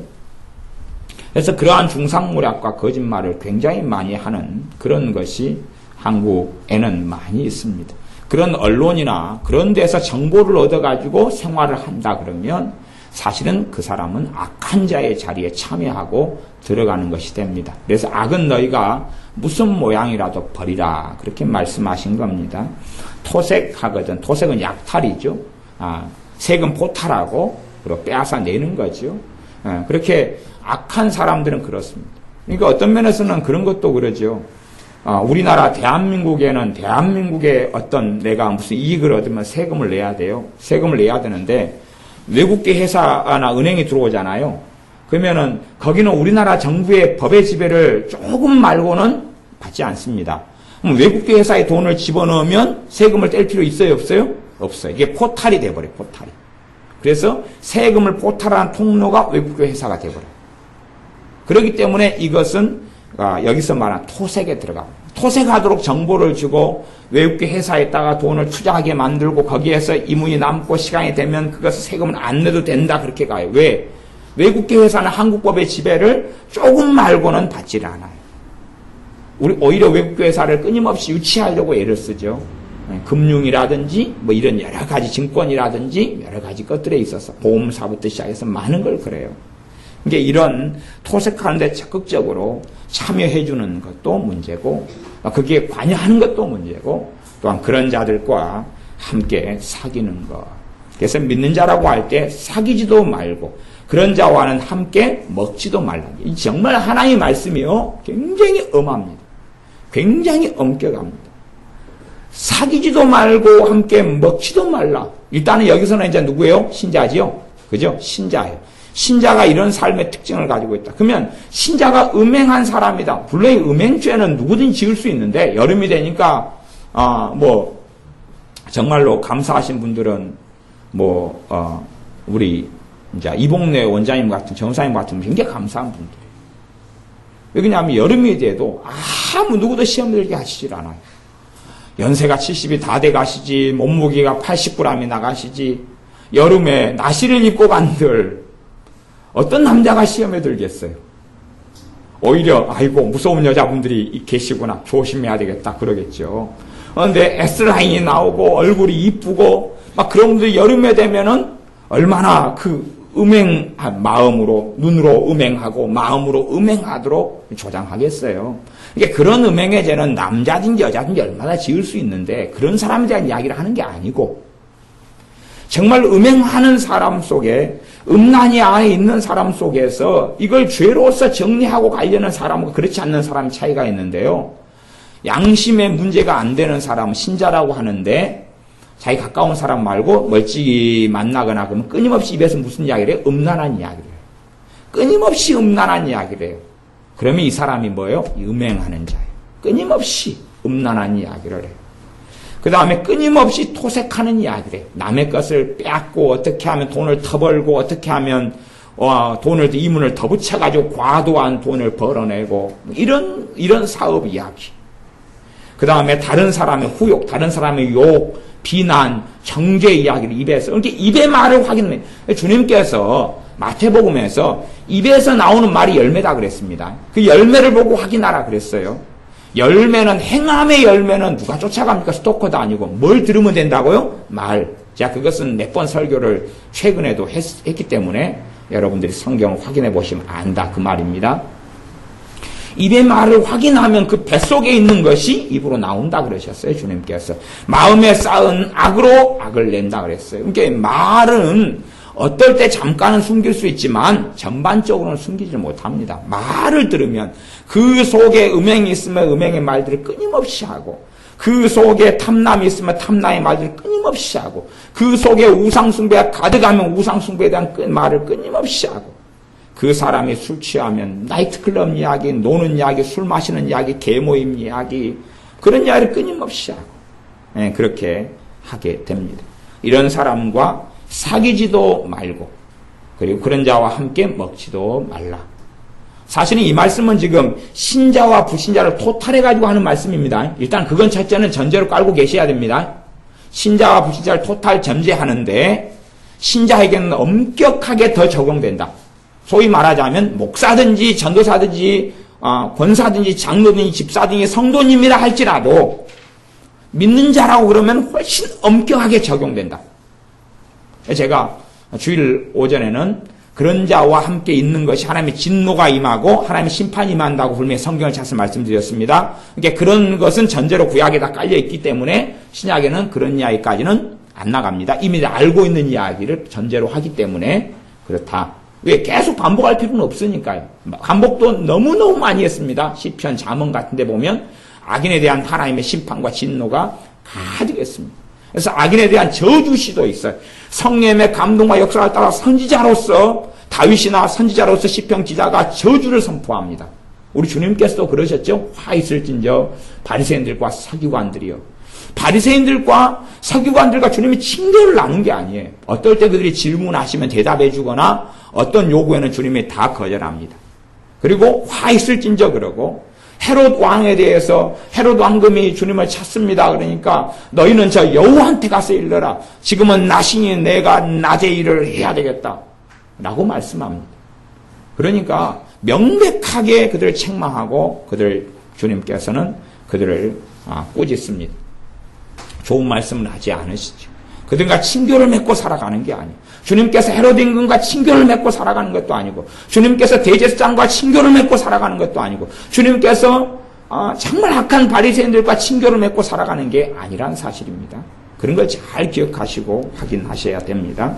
그래서 그러한 중상모략과 거짓말을 굉장히 많이 하는 그런 것이 한국에는 많이 있습니다. 그런 언론이나 그런 데서 정보를 얻어가지고 생활을 한다 그러면 사실은 그 사람은 악한 자의 자리에 참여하고 들어가는 것이 됩니다. 그래서 악은 너희가 무슨 모양이라도 버리라, 그렇게 말씀하신 겁니다. 토색하거든. 토색은 약탈이죠. 세금 포탈하고 그리고 빼앗아 내는 거죠. 그렇게 악한 사람들은 그렇습니다. 그러니까 어떤 면에서는 그런 것도 그러죠. 우리나라 대한민국의 어떤 내가 무슨 이익을 얻으면 세금을 내야 돼요. 세금을 내야 되는데 외국계 회사나 은행이 들어오잖아요. 그러면은 거기는 우리나라 정부의 법의 지배를 조금 말고는 받지 않습니다. 그럼 외국계 회사에 돈을 집어넣으면 세금을 뗄 필요 있어요, 없어요? 없어요. 이게 포탈이 돼버려요, 포탈이. 그래서 세금을 포탈한 통로가 외국계 회사가 돼버려요. 그렇기 때문에 이것은 여기서 말한 토색에 들어갑니다. 토색하도록 정보를 주고 외국계 회사에다가 돈을 투자하게 만들고 거기에서 이문이 남고 시간이 되면 그것을 세금을 안 내도 된다, 그렇게 가요. 왜? 외국계 회사는 한국법의 지배를 조금 말고는 받질 않아요. 우리 오히려 외국계 회사를 끊임없이 유치하려고 애를 쓰죠. 금융이라든지 뭐 이런 여러 가지 증권이라든지 여러 가지 것들에 있어서 보험사부터 시작해서 많은 걸 그래요. 이게 이런 토색하는데 적극적으로 참여해주는 것도 문제고, 거기에 관여하는 것도 문제고, 또한 그런 자들과 함께 사귀는 것. 그래서 믿는 자라고 할 때 사귀지도 말고 그런 자와는 함께 먹지도 말라. 정말 하나님의 말씀이요, 굉장히 엄합니다. 굉장히 엄격합니다. 사귀지도 말고 함께 먹지도 말라. 일단은 여기서는 이제 누구예요? 신자지요? 그죠? 신자예요. 신자가 이런 삶의 특징을 가지고 있다. 그러면 신자가 음행한 사람이다. 물론 음행죄는 누구든지 지을 수 있는데 여름이 되니까 정말로 감사하신 분들은 우리 이제 이봉래 원장님 같은 전사님 같은 굉장히 감사한 분들이에요. 왜냐하면 여름이 돼도 아무 누구도 시험 들게 하시질 않아요. 연세가 70이 다 돼 가시지, 몸무게가 80g이 나가시지, 여름에 나시를 입고 간들 어떤 남자가 시험에 들겠어요? 오히려 아이고 무서운 여자분들이 계시구나, 조심해야 되겠다 그러겠죠. 그런데 S라인이 나오고 얼굴이 이쁘고 막 그런 분들이 여름에 되면은 얼마나 그 마음으로, 눈으로 음행하고 마음으로 음행하도록 조장하겠어요. 그러니까 그런 음행의 죄는 남자든지 여자든지 얼마나 지을 수 있는데 그런 사람에 대한 이야기를 하는 게 아니고, 정말 음행하는 사람 속에, 음란이 안에 있는 사람 속에서 이걸 죄로서 정리하고 가려는 사람과 그렇지 않는 사람의 차이가 있는데요. 양심의 문제가 안 되는 사람은 신자라고 하는데 자기 가까운 사람 말고 멀찍이 만나거나 그러면 끊임없이 입에서 무슨 이야기를 해요? 음란한 이야기를 해요. 끊임없이 음란한 이야기를 해요. 그러면 이 사람이 뭐예요? 음행하는 자예요. 끊임없이 음란한 이야기를 해요. 그 다음에 끊임없이 토색하는 이야기를 해요. 남의 것을 빼앗고 어떻게 하면 돈을 더 벌고 어떻게 하면 이문을 더 붙여가지고 과도한 돈을 벌어내고 이런 사업 이야기. 그 다음에 다른 사람의 후욕, 다른 사람의 욕, 비난, 정죄 이야기를 입에서, 이렇게 입의 말을 확인해요. 주님께서 마태복음에서 입에서 나오는 말이 열매다 그랬습니다. 그 열매를 보고 확인하라 그랬어요. 열매는, 행함의 열매는 누가 쫓아갑니까? 스토커도 아니고. 뭘 들으면 된다고요? 말. 자, 그것은 몇 번 설교를 최근에도 했기 때문에 여러분들이 성경을 확인해 보시면 안다. 그 말입니다. 입의 말을 확인하면 그 뱃속에 있는 것이 입으로 나온다 그러셨어요. 주님께서. 마음에 쌓은 악으로 악을 낸다 그랬어요. 그러니까 말은 어떨 때 잠깐은 숨길 수 있지만 전반적으로는 숨기지 못합니다. 말을 들으면 그 속에 음행이 있으면 음행의 말들을 끊임없이 하고, 그 속에 탐남이 있으면 탐남의 말들을 끊임없이 하고, 그 속에 우상숭배가 가득하면 우상숭배에 대한 말을 끊임없이 하고, 그 사람이 술 취하면 나이트클럽 이야기, 노는 이야기, 술 마시는 이야기, 개모임 이야기, 그런 이야기를 끊임없이 하고, 네, 그렇게 하게 됩니다. 이런 사람과 사귀지도 말고, 그리고 그런 자와 함께 먹지도 말라. 사실은 이 말씀은 지금 신자와 불신자를 토탈해가지고 하는 말씀입니다. 일단 그건 첫째는 전제로 깔고 계셔야 됩니다. 신자와 불신자를 토탈 전제하는데, 신자에게는 엄격하게 더 적용된다. 소위 말하자면 목사든지 전도사든지 권사든지 장로든지 집사든지 성도님이라 할지라도 믿는 자라고 그러면 훨씬 엄격하게 적용된다. 제가 주일 오전에는 그런 자와 함께 있는 것이 하나님의 진노가 임하고 하나님의 심판이 임한다고 분명히 성경을 찾아서 말씀드렸습니다. 그러니까 그런 것은 전제로 구약에 다 깔려있기 때문에 신약에는 그런 이야기까지는 안 나갑니다. 이미 알고 있는 이야기를 전제로 하기 때문에 그렇다. 왜? 계속 반복할 필요는 없으니까요. 반복도 너무너무 많이 했습니다. 시편, 잠언 같은 데 보면 악인에 대한 하나님의 심판과 진노가 가득했습니다. 그래서 악인에 대한 저주시도 있어요. 성령의 감동과 역사를 따라 선지자로서, 다윗이나 선지자로서 시편 기자가 저주를 선포합니다. 우리 주님께서도 그러셨죠. 화 있을진저 바리새인들과 서기관들이요. 바리새인들과 서기관들과 주님이 칭찬을 나눈 게 아니에요. 어떨 때 그들이 질문하시면 대답해 주거나 어떤 요구에는 주님이 다 거절합니다. 그리고 화 있을진저 그러고, 헤롯 왕에 대해서 헤롯 왕금이 주님을 찾습니다. 그러니까 너희는 저 여호와한테 가서 일러라. 지금은 낮이니 내가 낮에 일을 해야 되겠다. 라고 말씀합니다. 그러니까 명백하게 그들을 책망하고 주님께서는 그들을 꾸짖습니다. 좋은 말씀은 하지 않으시죠. 그들과 친교를 맺고 살아가는 게 아니에요. 주님께서 헤롯 임금과 친교를 맺고 살아가는 것도 아니고, 주님께서 대제사장과 친교를 맺고 살아가는 것도 아니고, 주님께서 정말 악한 바리새인들과 친교를 맺고 살아가는 게 아니란 사실입니다. 그런 걸 잘 기억하시고 확인하셔야 됩니다.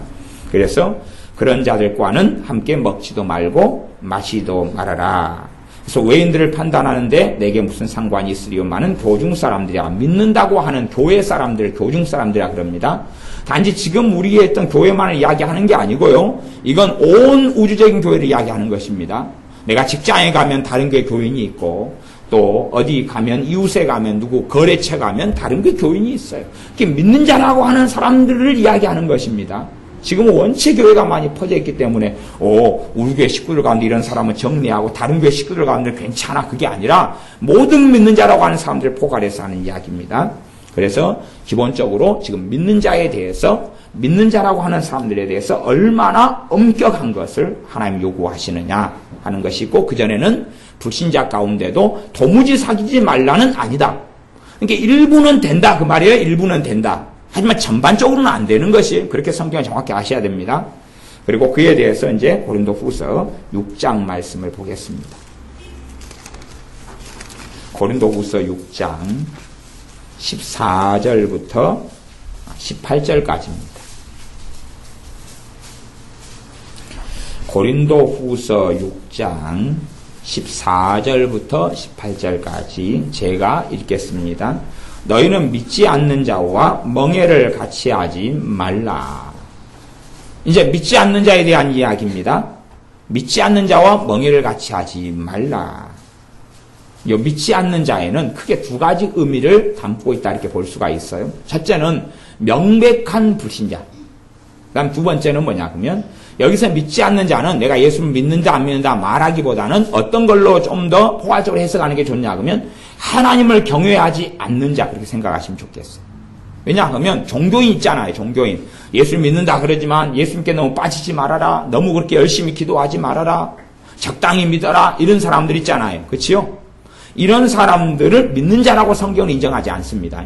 그래서 그런 자들과는 함께 먹지도 말고 마시도 말아라. 그래서 외인들을 판단하는데 내게 무슨 상관이 있으리요마는 교중 사람들이야. 믿는다고 하는 교회 사람들, 교중 사람들이라 그럽니다. 단지 지금 우리의 했던 교회만을 이야기하는 게 아니고요. 이건 온 우주적인 교회를 이야기하는 것입니다. 내가 직장에 가면 다른 교회 교인이 있고, 또 어디 가면, 이웃에 가면, 누구 거래처 가면 다른 교회 교인이 있어요. 믿는 자라고 하는 사람들을 이야기하는 것입니다. 지금은 원체 교회가 많이 퍼져 있기 때문에 우리 교회 식구들 가운데 이런 사람은 정리하고 다른 교회 식구들 가운데 괜찮아, 그게 아니라 모든 믿는 자라고 하는 사람들을 포괄해서 하는 이야기입니다. 그래서 기본적으로 지금 믿는 자에 대해서, 믿는 자라고 하는 사람들에 대해서 얼마나 엄격한 것을 하나님 요구하시느냐 하는 것이 있고, 그전에는 불신자 가운데도 도무지 사귀지 말라는 아니다. 그러니까 일부는 된다 그 말이에요. 일부는 된다. 하지만 전반적으로는 안 되는 것이, 그렇게 성경을 정확히 아셔야 됩니다. 그리고 그에 대해서 이제 고린도후서 6장 말씀을 보겠습니다. 고린도후서 6장 14절부터 18절까지입니다. 고린도후서 6장 14절부터 18절까지 제가 읽겠습니다. 너희는 믿지 않는 자와 멍에를 같이 하지 말라. 이제 믿지 않는 자에 대한 이야기입니다. 믿지 않는 자와 멍에를 같이 하지 말라. 이 믿지 않는 자에는 크게 두 가지 의미를 담고 있다 이렇게 볼 수가 있어요. 첫째는 명백한 불신자. 그다음 두 번째는 뭐냐 그러면 여기서 믿지 않는 자는 내가 예수를 믿는다 안 믿는다 말하기보다는 어떤 걸로 좀 더 포괄적으로 해석하는 게 좋냐 그러면 하나님을 경외하지 않는 자 그렇게 생각하시면 좋겠어요. 왜냐하면 종교인 있잖아요. 종교인. 예수를 믿는다 그러지만 예수님께 너무 빠지지 말아라. 너무 그렇게 열심히 기도하지 말아라. 적당히 믿어라 이런 사람들 있잖아요. 그렇지요? 이런 사람들을 믿는 자라고 성경은 인정하지 않습니다.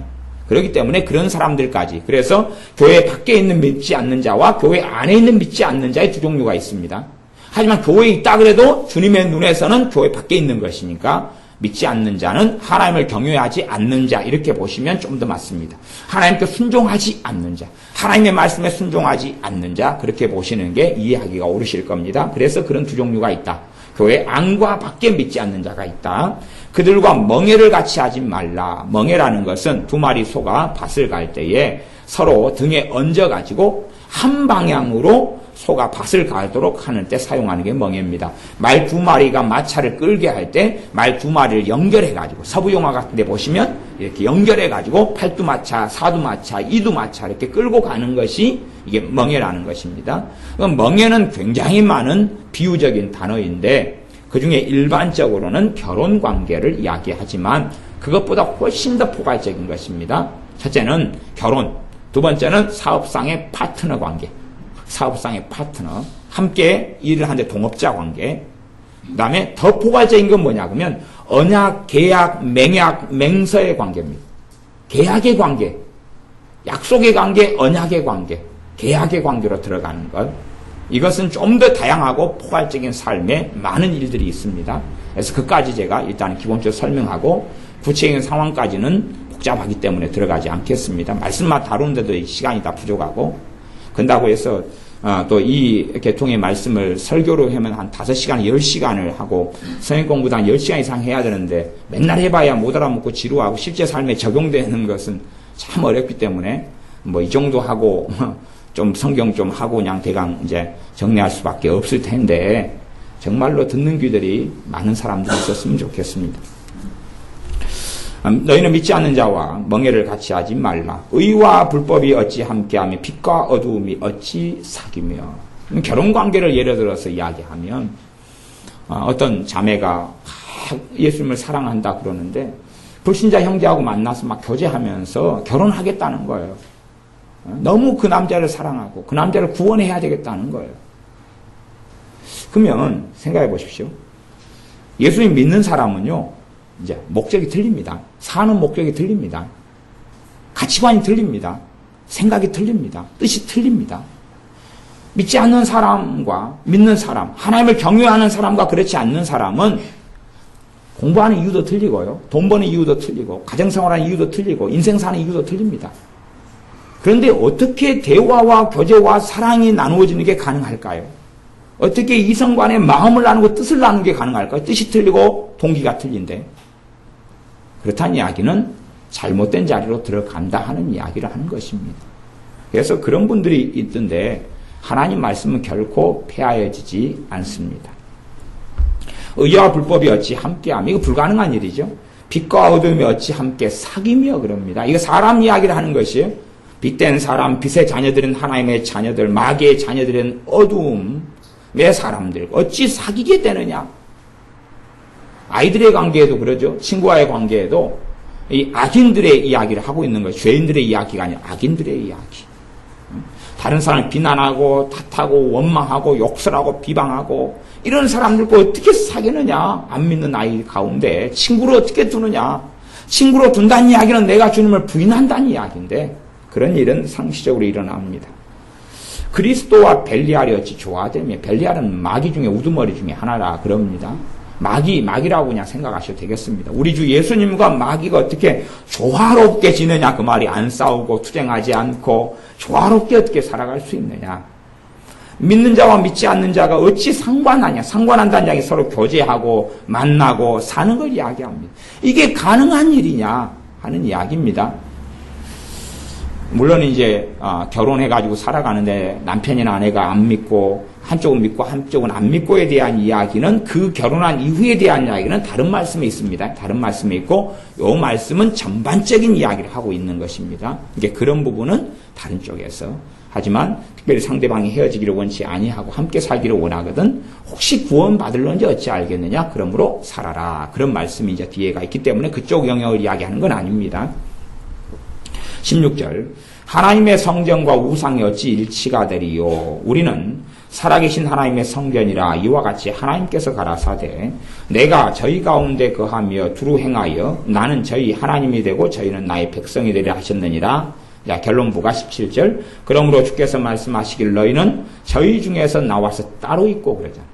그렇기 때문에 그런 사람들까지, 그래서 교회 밖에 있는 믿지 않는 자와 교회 안에 있는 믿지 않는 자의 두 종류가 있습니다. 하지만 교회에 있다 그래도 주님의 눈에서는 교회 밖에 있는 것이니까 믿지 않는 자는 하나님을 경외하지 않는 자 이렇게 보시면 좀 더 맞습니다. 하나님께 순종하지 않는 자, 하나님의 말씀에 순종하지 않는 자 그렇게 보시는 게 이해하기가 옳으실 겁니다. 그래서 그런 두 종류가 있다. 교회 안과 밖에 믿지 않는 자가 있다. 그들과 멍에를 같이 하지 말라. 멍에라는 것은 두 마리 소가 밭을 갈 때에 서로 등에 얹어가지고 한 방향으로 소가 밭을 가도록 하는 때 사용하는 게 멍에입니다. 말 두 마리가 마차를 끌게 할 때 말 두 마리를 연결해가지고 서부용화 같은 데 보시면 이렇게 연결해가지고 팔두마차, 사두마차, 이두마차 이렇게 끌고 가는 것이 이게 멍에라는 것입니다. 멍에는 굉장히 많은 비유적인 단어인데 그 중에 일반적으로는 결혼 관계를 이야기하지만 그것보다 훨씬 더 포괄적인 것입니다. 첫째는 결혼, 두 번째는 사업상의 파트너 관계. 사업상의 파트너, 함께 일을 하는데 동업자 관계. 그 다음에 더 포괄적인 건 뭐냐 그러면 언약, 계약, 맹약, 맹서의 관계입니다. 계약의 관계, 약속의 관계, 언약의 관계, 계약의 관계로 들어가는 것. 이것은 좀 더 다양하고 포괄적인 삶에 많은 일들이 있습니다. 그래서 그까지 제가 일단 기본적으로 설명하고 구체적인 상황까지는 복잡하기 때문에 들어가지 않겠습니다. 말씀만 다루는데도 시간이 다 부족하고 그런다고 해서 또 이 계통의 말씀을 설교로 하면 한 5시간, 10시간을 하고 성경 공부도 한 10시간 이상 해야 되는데 맨날 해봐야 못 알아먹고 지루하고 실제 삶에 적용되는 것은 참 어렵기 때문에 뭐 이 정도 하고 좀 성경 좀 하고 그냥 대강 이제 정리할 수밖에 없을 텐데 정말로 듣는 귀들이 많은 사람들이 있었으면 좋겠습니다. 너희는 믿지 않는 자와 멍에를 같이 하지 말라. 의와 불법이 어찌 함께하며 빛과 어두움이 어찌 사귀며. 결혼관계를 예를 들어서 이야기하면 어떤 자매가 예수님을 사랑한다 그러는데 불신자 형제하고 만나서 막 교제하면서 결혼하겠다는 거예요. 너무 그 남자를 사랑하고 그 남자를 구원해야 되겠다는 거예요. 그러면 생각해 보십시오. 예수님 믿는 사람은요, 이제 목적이 틀립니다. 사는 목적이 틀립니다. 가치관이 틀립니다. 생각이 틀립니다. 뜻이 틀립니다. 믿지 않는 사람과 믿는 사람, 하나님을 경외하는 사람과 그렇지 않는 사람은 공부하는 이유도 틀리고요. 돈 버는 이유도 틀리고 가정생활하는 이유도 틀리고 인생 사는 이유도 틀립니다. 그런데 어떻게 대화와 교제와 사랑이 나누어지는 게 가능할까요? 어떻게 이성 간의 마음을 나누고 뜻을 나누는 게 가능할까요? 뜻이 틀리고 동기가 틀린데. 그렇다는 이야기는 잘못된 자리로 들어간다 하는 이야기를 하는 것입니다. 그래서 그런 분들이 있던데 하나님 말씀은 결코 폐하여지지 않습니다. 의와 불법이 어찌 함께하며, 이거 불가능한 일이죠. 빛과 어둠이 어찌 함께 사귀며 그럽니다. 이거 사람 이야기를 하는 것이에요. 빛된 사람, 빛의 자녀들은 하나님의 자녀들, 마귀의 자녀들은 어두움의 사람들 어찌 사귀게 되느냐. 아이들의 관계에도 그러죠. 친구와의 관계에도 이 악인들의 이야기를 하고 있는 것이 죄인들의 이야기가 아니라 악인들의 이야기. 다른 사람을 비난하고 탓하고 원망하고 욕설하고 비방하고 이런 사람들과 어떻게 사귀느냐. 안 믿는 아이 가운데 친구로 어떻게 두느냐. 친구로 둔다는 이야기는 내가 주님을 부인한다는 이야기인데 그런 일은 상시적으로 일어납니다. 그리스도와 벨리알이 어찌 조화되며, 벨리알은 마귀 중에 우두머리 중에 하나라 그럽니다. 마귀라고 그냥 생각하셔도 되겠습니다. 우리 주 예수님과 마귀가 어떻게 조화롭게 지내냐 그 말이, 안 싸우고 투쟁하지 않고 조화롭게 어떻게 살아갈 수 있느냐. 믿는 자와 믿지 않는 자가 어찌 상관하냐. 상관한다는 이야기, 서로 교제하고 만나고 사는 걸 이야기합니다. 이게 가능한 일이냐 하는 이야기입니다. 물론 이제 결혼해가지고 살아가는데 남편이나 아내가 안 믿고 한쪽은 믿고 한쪽은 안 믿고에 대한 이야기는, 그 결혼한 이후에 대한 이야기는 다른 말씀에 있습니다. 다른 말씀에 있고 이 말씀은 전반적인 이야기를 하고 있는 것입니다. 이게 그런 부분은 다른 쪽에서, 하지만 특별히 상대방이 헤어지기를 원치 아니하고 함께 살기를 원하거든 혹시 구원받을런지 어찌 알겠느냐. 그러므로 살아라. 그런 말씀이 이제 뒤에가 있기 때문에 그쪽 영역을 이야기하는 건 아닙니다. 16절, 하나님의 성전과 우상이 어찌 일치가 되리요. 우리는 살아계신 하나님의 성전이라 이와 같이 하나님께서 가라사대 내가 저희 가운데 거하며 두루 행하여 나는 저희 하나님이 되고 저희는 나의 백성이 되려 하셨느니라. 자, 결론부가 17절. 그러므로 주께서 말씀하시길 너희는 저희 중에서 나와서 따로 있고 그러잖아요.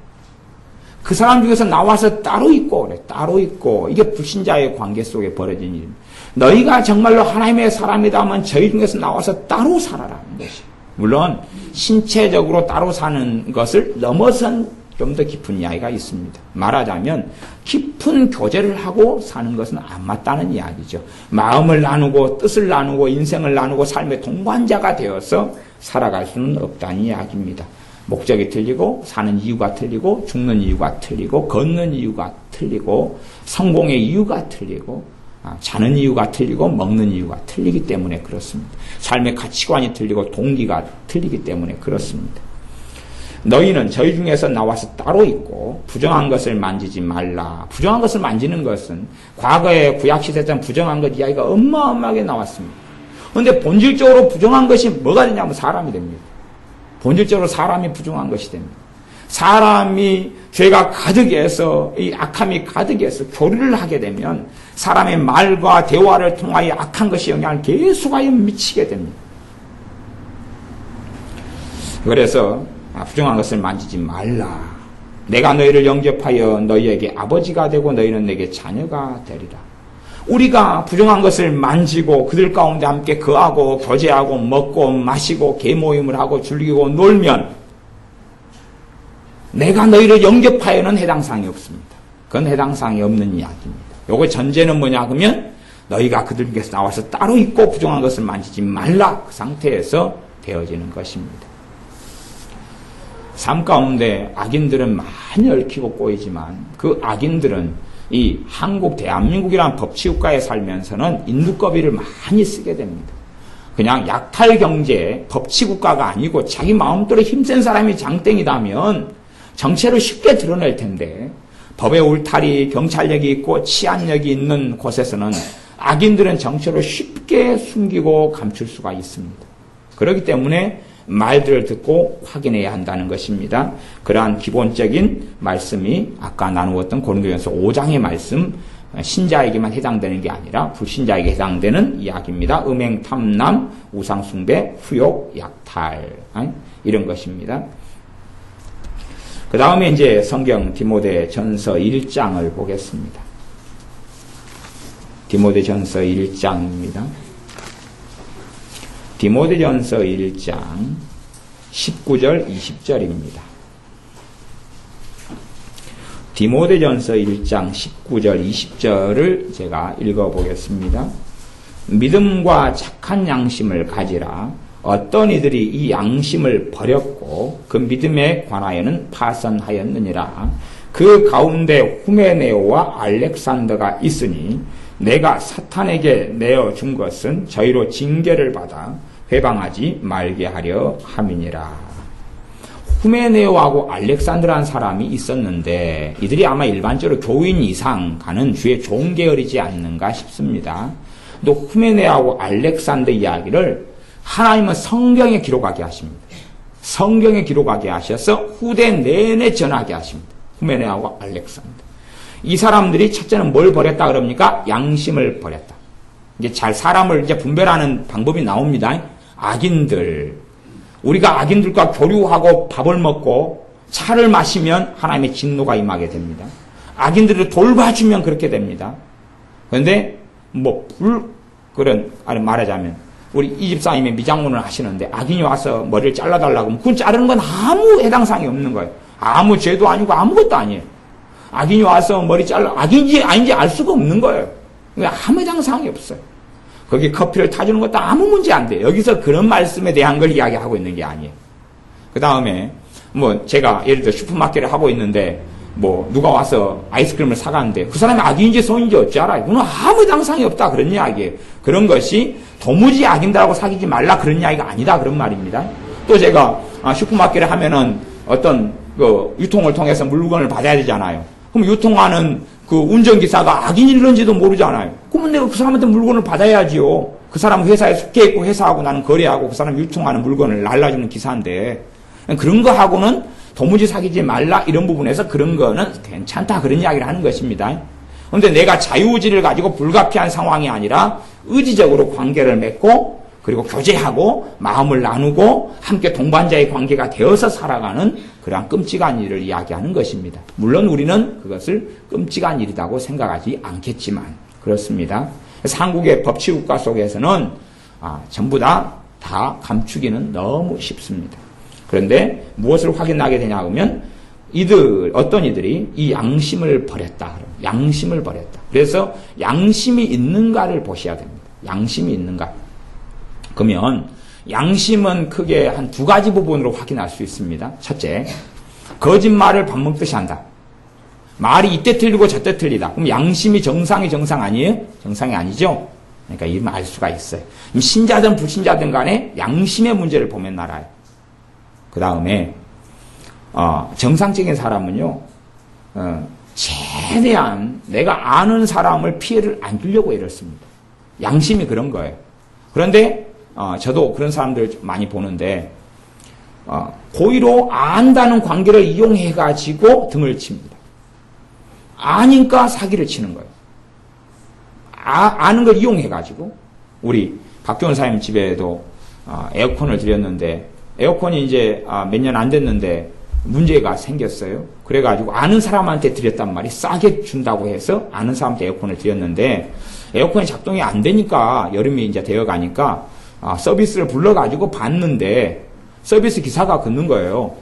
그 사람 중에서 나와서 따로 있고 그래. 따로 있고. 이게 불신자의 관계 속에 벌어진 일입니다. 너희가 정말로 하나님의 사람이다 하면 저희 중에서 나와서 따로 살아라는 것이. 물론 신체적으로 따로 사는 것을 넘어선 좀 더 깊은 이야기가 있습니다. 말하자면 깊은 교제를 하고 사는 것은 안 맞다는 이야기죠. 마음을 나누고 뜻을 나누고 인생을 나누고 삶의 동반자가 되어서 살아갈 수는 없다는 이야기입니다. 목적이 틀리고 사는 이유가 틀리고 죽는 이유가 틀리고 걷는 이유가 틀리고 성공의 이유가 틀리고 자는 이유가 틀리고 먹는 이유가 틀리기 때문에 그렇습니다. 삶의 가치관이 틀리고 동기가 틀리기 때문에 그렇습니다. 너희는 저희 중에서 나와서 따로 있고 부정한 것을 만지지 말라. 부정한 것을 만지는 것은 과거에 구약시대처럼 부정한 것 이야기가 어마어마하게 나왔습니다. 그런데 본질적으로 부정한 것이 뭐가 되냐면 사람이 됩니다. 본질적으로 사람이 부정한 것이 됩니다. 사람이 죄가 가득해서 이 악함이 가득해서 교류를 하게 되면 사람의 말과 대화를 통하여 악한 것이 영향을 계속하여 미치게 됩니다. 그래서 부정한 것을 만지지 말라. 내가 너희를 영접하여 너희에게 아버지가 되고 너희는 내게 자녀가 되리라. 우리가 부정한 것을 만지고 그들 가운데 함께 거하고 교제하고 먹고 마시고 계모임을 하고 즐기고 놀면 내가 너희를 영접하여는 해당사항이 없습니다. 그건 해당사항이 없는 이야기입니다. 요거 전제는 뭐냐 그러면 너희가 그들에게서 나와서 따로 있고 부정한 것을 만지지 말라. 그 상태에서 되어지는 것입니다. 삶 가운데 악인들은 많이 얽히고 꼬이지만 그 악인들은 이 한국 대한민국이라는 법치국가에 살면서는 인두꺼비를 많이 쓰게 됩니다. 그냥 약탈경제 법치국가가 아니고 자기 마음대로 힘센 사람이 장땡이다면 정체를 쉽게 드러낼 텐데 법의 울타리, 경찰력이 있고 치안력이 있는 곳에서는 악인들은 정체를 쉽게 숨기고 감출 수가 있습니다. 그렇기 때문에 말들을 듣고 확인해야 한다는 것입니다. 그러한 기본적인 말씀이 아까 나누었던 고린도전서 5장의 말씀, 신자에게만 해당되는 게 아니라 불신자에게 해당되는 이야기입니다. 음행, 탐남, 우상숭배, 후욕, 약탈 이런 것입니다. 그 다음에 이제 성경 디모데전서 1장을 보겠습니다. 디모데전서 1장입니다. 디모데전서 1장 19절 20절입니다. 디모데전서 1장 19절 20절을 제가 읽어보겠습니다. 믿음과 착한 양심을 가지라. 어떤 이들이 이 양심을 버렸고 그 믿음에 관하여는 파선하였느니라. 그 가운데 후메네오와 알렉산더가 있으니 내가 사탄에게 내어준 것은 저희로 징계를 받아 회방하지 말게 하려 함이니라. 후메네오하고 알렉산드라는 사람이 있었는데 이들이 아마 일반적으로 교인 이상 가는 주의 좋은 계열이지 않는가 싶습니다. 또 후메네오하고 알렉산더 이야기를 하나님은 성경에 기록하게 하십니다. 성경에 기록하게 하셔서 후대 내내 전하게 하십니다. 후메네오하고 알렉산더. 이 사람들이 첫째는 뭘 버렸다 그럽니까? 양심을 버렸다. 이제 잘 사람을 이제 분별하는 방법이 나옵니다. 악인들. 우리가 악인들과 교류하고 밥을 먹고 차를 마시면 하나님의 진노가 임하게 됩니다. 악인들을 돌봐주면 그렇게 됩니다. 그런데 말하자면 우리 이 집사님의 미장원을 하시는데 악인이 와서 머리를 잘라달라고 하면 그건 자르는 건 아무 해당사항이 없는 거예요. 아무 죄도 아니고 아무것도 아니에요. 악인이 와서 머리 잘라 악인지 아닌지 알 수가 없는 거예요. 아무 해당사항이 없어요. 거기 커피를 타주는 것도 아무 문제 안 돼요. 여기서 그런 말씀에 대한 걸 이야기하고 있는 게 아니에요. 그 다음에 제가 예를 들어 슈퍼마켓을 하고 있는데 누가 와서 아이스크림을 사가는데 그 사람이 악인지 성인지 어찌 알아요? 그건 아무 해당사항이 없다 그런 이야기예요. 그런 것이 도무지 악인들하고 사귀지 말라 그런 이야기가 아니다 그런 말입니다. 또 제가 슈퍼마켓을 하면은 어떤 유통을 통해서 물건을 받아야 되잖아요. 그럼 유통하는 그 운전기사가 악인일런지도 모르잖아요. 그러면 내가 그 사람한테 물건을 받아야지요. 그 사람 회사에 속해 있고 회사하고 나는 거래하고 그 사람 유통하는 물건을 날라주는 기사인데 그런 거하고는 도무지 사귀지 말라 이런 부분에서 그런 거는 괜찮다 그런 이야기를 하는 것입니다. 그런데 내가 자유의지를 가지고 불가피한 상황이 아니라 의지적으로 관계를 맺고 그리고 교제하고 마음을 나누고 함께 동반자의 관계가 되어서 살아가는 그러한 끔찍한 일을 이야기하는 것입니다. 물론 우리는 그것을 끔찍한 일이라고 생각하지 않겠지만 그렇습니다. 그래서 한국의 법치국가 속에서는 전부 다 감추기는 너무 쉽습니다. 그런데 무엇을 확인하게 되냐 하면 어떤 이들이 이 양심을 버렸다. 양심을 버렸다. 그래서 양심이 있는가를 보셔야 됩니다. 양심이 있는가. 그러면 양심은 크게 한 두 가지 부분으로 확인할 수 있습니다. 첫째, 거짓말을 밥 먹듯이 한다. 말이 이때 틀리고 저때 틀리다. 그럼 양심이 정상이 정상 아니에요? 정상이 아니죠? 그러니까 이러면 알 수가 있어요. 신자든 불신자든 간에 양심의 문제를 보면 알아요. 그 다음에 정상적인 사람은요, 최대한 내가 아는 사람을 피해를 안 주려고 이렇습니다. 양심이 그런 거예요. 그런데 저도 그런 사람들 많이 보는데 고의로 안다는 관계를 이용해가지고 등을 칩니다. 아니까 사기를 치는 거예요. 아는 걸 이용해가지고 우리 박교원 사님 집에도 에어컨을 드렸는데 에어컨이 이제 몇 년 안 됐는데 문제가 생겼어요. 그래가지고 아는 사람한테 드렸단 말이 싸게 준다고 해서 아는 사람한테 에어컨을 드렸는데 에어컨이 작동이 안 되니까 여름이 이제 되어 가니까 서비스를 불러가지고 봤는데 서비스 기사가 긋는 거예요.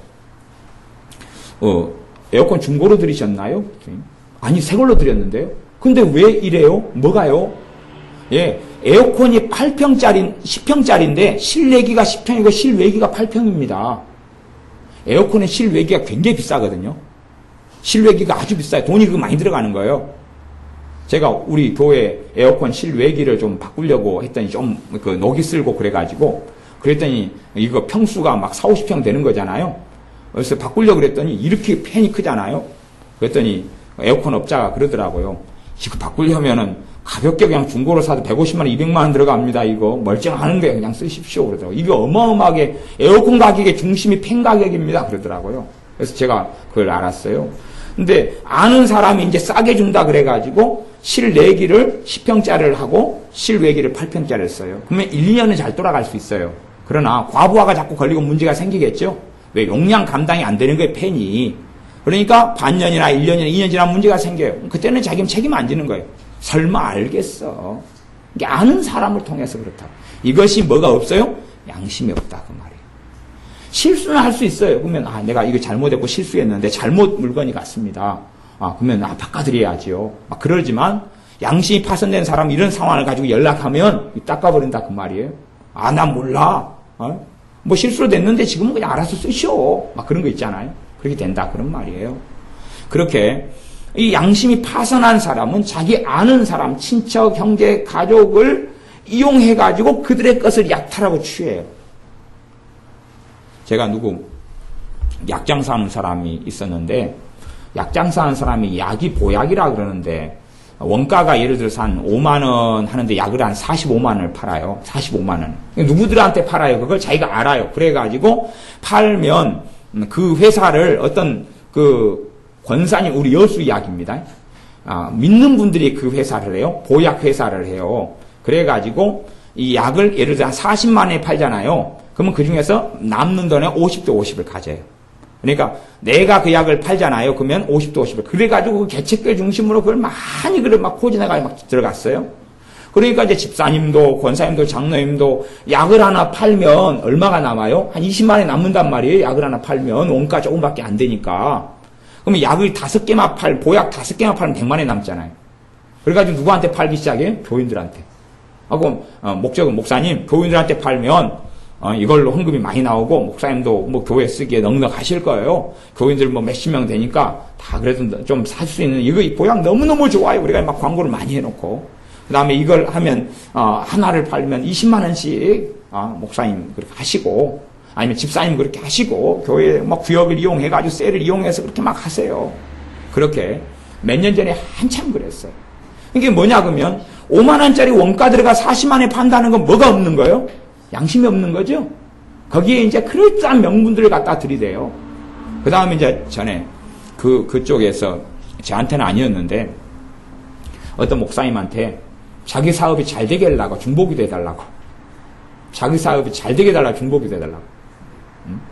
에어컨 중고로 들이셨나요? 아니 새 걸로 드렸는데요. 근데 왜 이래요? 뭐가요? 예, 에어컨이 10평짜리인데 실내기가 10평이고 실외기가 8평입니다. 에어컨의 실외기가 굉장히 비싸거든요. 실외기가 아주 비싸요. 돈이 많이 들어가는 거예요. 제가 우리 교회 에어컨 실외기를 좀 바꾸려고 했더니 좀 녹이 쓸고 그랬더니 이거 평수가 막 40, 50평 되는 거잖아요. 그래서 바꾸려고 그랬더니 이렇게 팬이 크잖아요. 그랬더니 에어컨 업자가 그러더라고요. 이거 바꾸려면은 가볍게 그냥 중고로 사도 150만 원, 200만 원 들어갑니다. 이거 멀쩡한 게 그냥 쓰십시오. 그러더라고요. 이게 어마어마하게 에어컨 가격의 중심이 팬 가격입니다. 그러더라고요. 그래서 제가 그걸 알았어요. 근데 아는 사람이 이제 싸게 준다 그래가지고 실내기를 10평짜리를 하고 실외기를 8평짜리를 써요. 그러면 1, 2년은 잘 돌아갈 수 있어요. 그러나 과부하가 자꾸 걸리고 문제가 생기겠죠? 왜? 용량 감당이 안 되는 거예요, 팬이. 그러니까 반년이나 1년이나 2년 지나면 문제가 생겨요. 그때는 자기는 책임 안 지는 거예요. 설마 알겠어. 이게 아는 사람을 통해서 그렇다. 이것이 뭐가 없어요? 양심이 없다 그 말이에요. 실수는 할 수 있어요. 그러면 내가 이거 잘못했고 실수했는데 잘못 물건이 갔습니다. 그러면 바꿔드려야지요. 막 그러지만 양심이 파손된 사람 이런 상황을 가지고 연락하면 닦아버린다 그 말이에요. 난 몰라. 뭐 실수로 됐는데 지금은 그냥 알아서 쓰시오. 막 그런 거 있잖아요. 그렇게 된다 그런 말이에요. 그렇게 이 양심이 파손한 사람은 자기 아는 사람, 친척, 형제, 가족을 이용해가지고 그들의 것을 약탈하고 취해요. 제가 약장사하는 사람이 있었는데 약장사하는 사람이 약이 보약이라 그러는데 원가가 예를 들어서 한 5만 원 하는데 약을 한 45만 원을 팔아요. 45만 원. 누구들한테 팔아요? 그걸 자기가 알아요. 그래가지고 팔면 그 회사를 어떤 권사님, 우리 여수 약입니다. 믿는 분들이 그 회사를 해요. 보약 회사를 해요. 그래가지고 이 약을 예를 들어 한 40만 원에 팔잖아요. 그러면 그 중에서 남는 돈의 50대 50을 가져요. 그러니까 내가 그 약을 팔잖아요. 그러면 50대 50을. 그래가지고 그 개척교 중심으로 그걸 많이 막 포진해가지고 막 들어갔어요. 그러니까 이제 집사님도, 권사님도, 장로님도 약을 하나 팔면 얼마가 남아요? 한 20만 원이 남는단 말이에요. 약을 하나 팔면 원가 조금밖에 안 되니까. 그러면 약을 5개만 보약 5개만 팔면 100만 원이 남잖아요. 그래가지고 누구한테 팔기 시작해요? 교인들한테. 그럼 목적은 목사님, 교인들한테 팔면 이걸로 헌금이 많이 나오고 목사님도 뭐 교회 쓰기에 넉넉하실 거예요. 교인들 뭐 몇십 명 되니까 다 그래도 좀 살 수 있는 이거 보약 너무너무 좋아요. 우리가 막 광고를 많이 해놓고 그 다음에 이걸 하면 하나를 팔면 20만 원씩 목사님 그렇게 하시고 아니면 집사님 그렇게 하시고 교회 막 구역을 이용해가지고 셀을 이용해서 그렇게 막 하세요. 그렇게 몇 년 전에 한참 그랬어요. 이게 뭐냐 그러면 5만 원짜리 원가 들어가 40만 원에 판다는 건 뭐가 없는 거예요? 양심이 없는 거죠? 거기에 이제 그럴듯한 명분들을 갖다 들이대요. 그 다음에 이제 전에 그쪽에서 저한테는 아니었는데 어떤 목사님한테 자기 사업이 잘 되게 하려고 중보기도 해달라고. 자기 사업이 잘 되게 해달라고 중보기도 해달라고.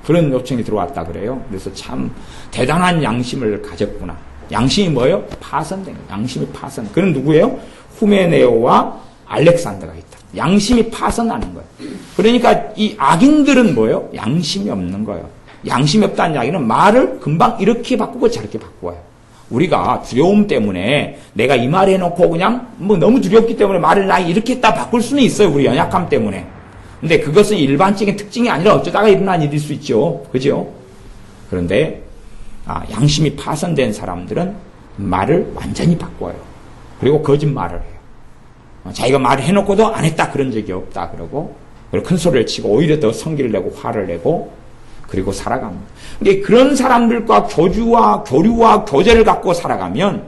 그런 요청이 들어왔다 그래요. 그래서 참 대단한 양심을 가졌구나. 양심이 뭐예요? 파선된 거예요. 양심이 파선. 그는 누구예요? 후메네오와 알렉산더가 있다. 양심이 파선하는 거예요. 그러니까 이 악인들은 뭐예요? 양심이 없는 거예요. 양심이 없다는 이야기는 말을 금방 이렇게 바꾸고 저렇게 바꾸어요. 우리가 두려움 때문에 내가 이 말 해놓고 그냥 뭐 너무 두렵기 때문에 말을 나 이렇게 했다 바꿀 수는 있어요. 우리 연약함 때문에. 근데 그것은 일반적인 특징이 아니라 어쩌다가 일어난 일일 수 있죠. 그죠? 그런데 양심이 파손된 사람들은 말을 완전히 바꿔요. 그리고 거짓말을 해요. 자기가 말을 해놓고도 안 했다 그런 적이 없다 그러고 그리고 큰 소리를 치고 오히려 더 성기를 내고 화를 내고 그리고 살아갑니다. 근데 그런 사람들과 교류와 교제를 갖고 살아가면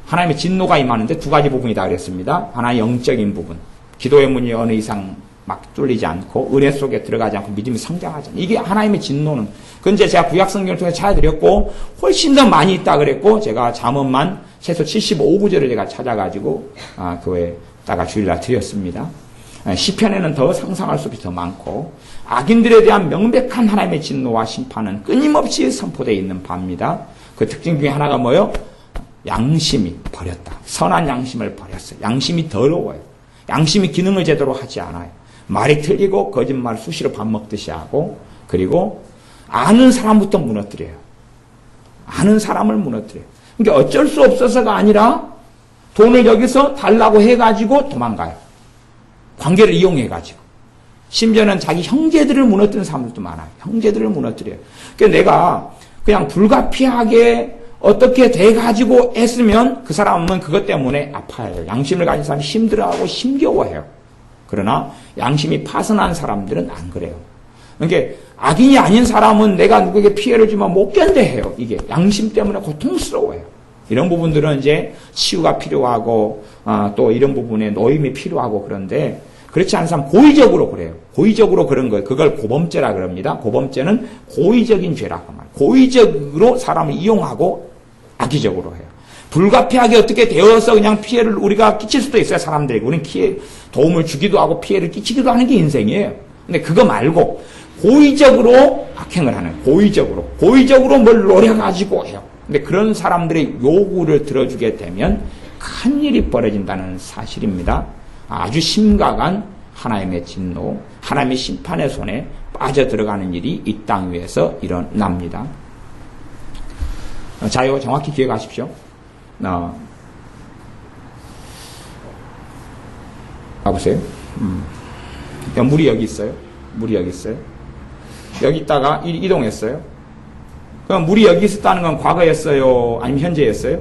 하나님의 진노가 임하는데 두 가지 부분이다 그랬습니다. 하나 영적인 부분. 기도의 문이 어느 이상 막 뚫리지 않고 은혜 속에 들어가지 않고 믿음이 성장하지 않고 이게 하나님의 진노는 그건 이제 제가 구약 성경을 통해 찾아드렸고 훨씬 더 많이 있다 그랬고 제가 잠언만 최소 75구절을 제가 찾아가지고 교회에다가 주일날 드렸습니다. 시편에는 더 상상할 수 없이 더 많고 악인들에 대한 명백한 하나님의 진노와 심판은 끊임없이 선포되어 있는 바입니다. 그 특징 중에 하나가 뭐예요? 양심이 버렸다. 선한 양심을 버렸어요. 양심이 더러워요. 양심이 기능을 제대로 하지 않아요. 말이 틀리고 거짓말 수시로 밥 먹듯이 하고 그리고 아는 사람부터 무너뜨려요. 아는 사람을 무너뜨려요. 그러니까 어쩔 수 없어서가 아니라 돈을 여기서 달라고 해가지고 도망가요. 관계를 이용해가지고. 심지어는 자기 형제들을 무너뜨리는 사람들도 많아요. 형제들을 무너뜨려요. 그러니까 내가 그냥 불가피하게 어떻게 돼가지고 했으면 그 사람은 그것 때문에 아파요. 양심을 가진 사람이 힘들어하고 힘겨워해요. 그러나 양심이 파선한 사람들은 안 그래요. 그러니까 악인이 아닌 사람은 내가 누구에게 피해를 주면 못 견뎌해요. 이게 양심 때문에 고통스러워요. 이런 부분들은 이제 치유가 필요하고 또 이런 부분에 노임이 필요하고 그런데 그렇지 않은 사람 고의적으로 그래요. 고의적으로 그런 거예요. 그걸 고범죄라 그럽니다. 고범죄는 고의적인 죄라고 말해요. 고의적으로 사람을 이용하고 악의적으로 해요. 불가피하게 어떻게 되어서 그냥 피해를 우리가 끼칠 수도 있어요. 사람들에게. 우리는 도움을 주기도 하고 피해를 끼치기도 하는 게 인생이에요. 근데 그거 말고 고의적으로 악행을 하는 거예요. 고의적으로 뭘 노려가지고 해요. 근데 그런 사람들의 요구를 들어주게 되면 큰일이 벌어진다는 사실입니다. 아주 심각한 하나님의 진노, 하나님의 심판의 손에 빠져들어가는 일이 이 땅 위에서 일어납니다. 자, 이거 정확히 기억하십시오. 봐보세요. 물이 여기 있어요. 물이 여기 있어요. 여기 있다가 이동했어요. 그럼 물이 여기 있었다는 건 과거였어요? 아니면 현재였어요?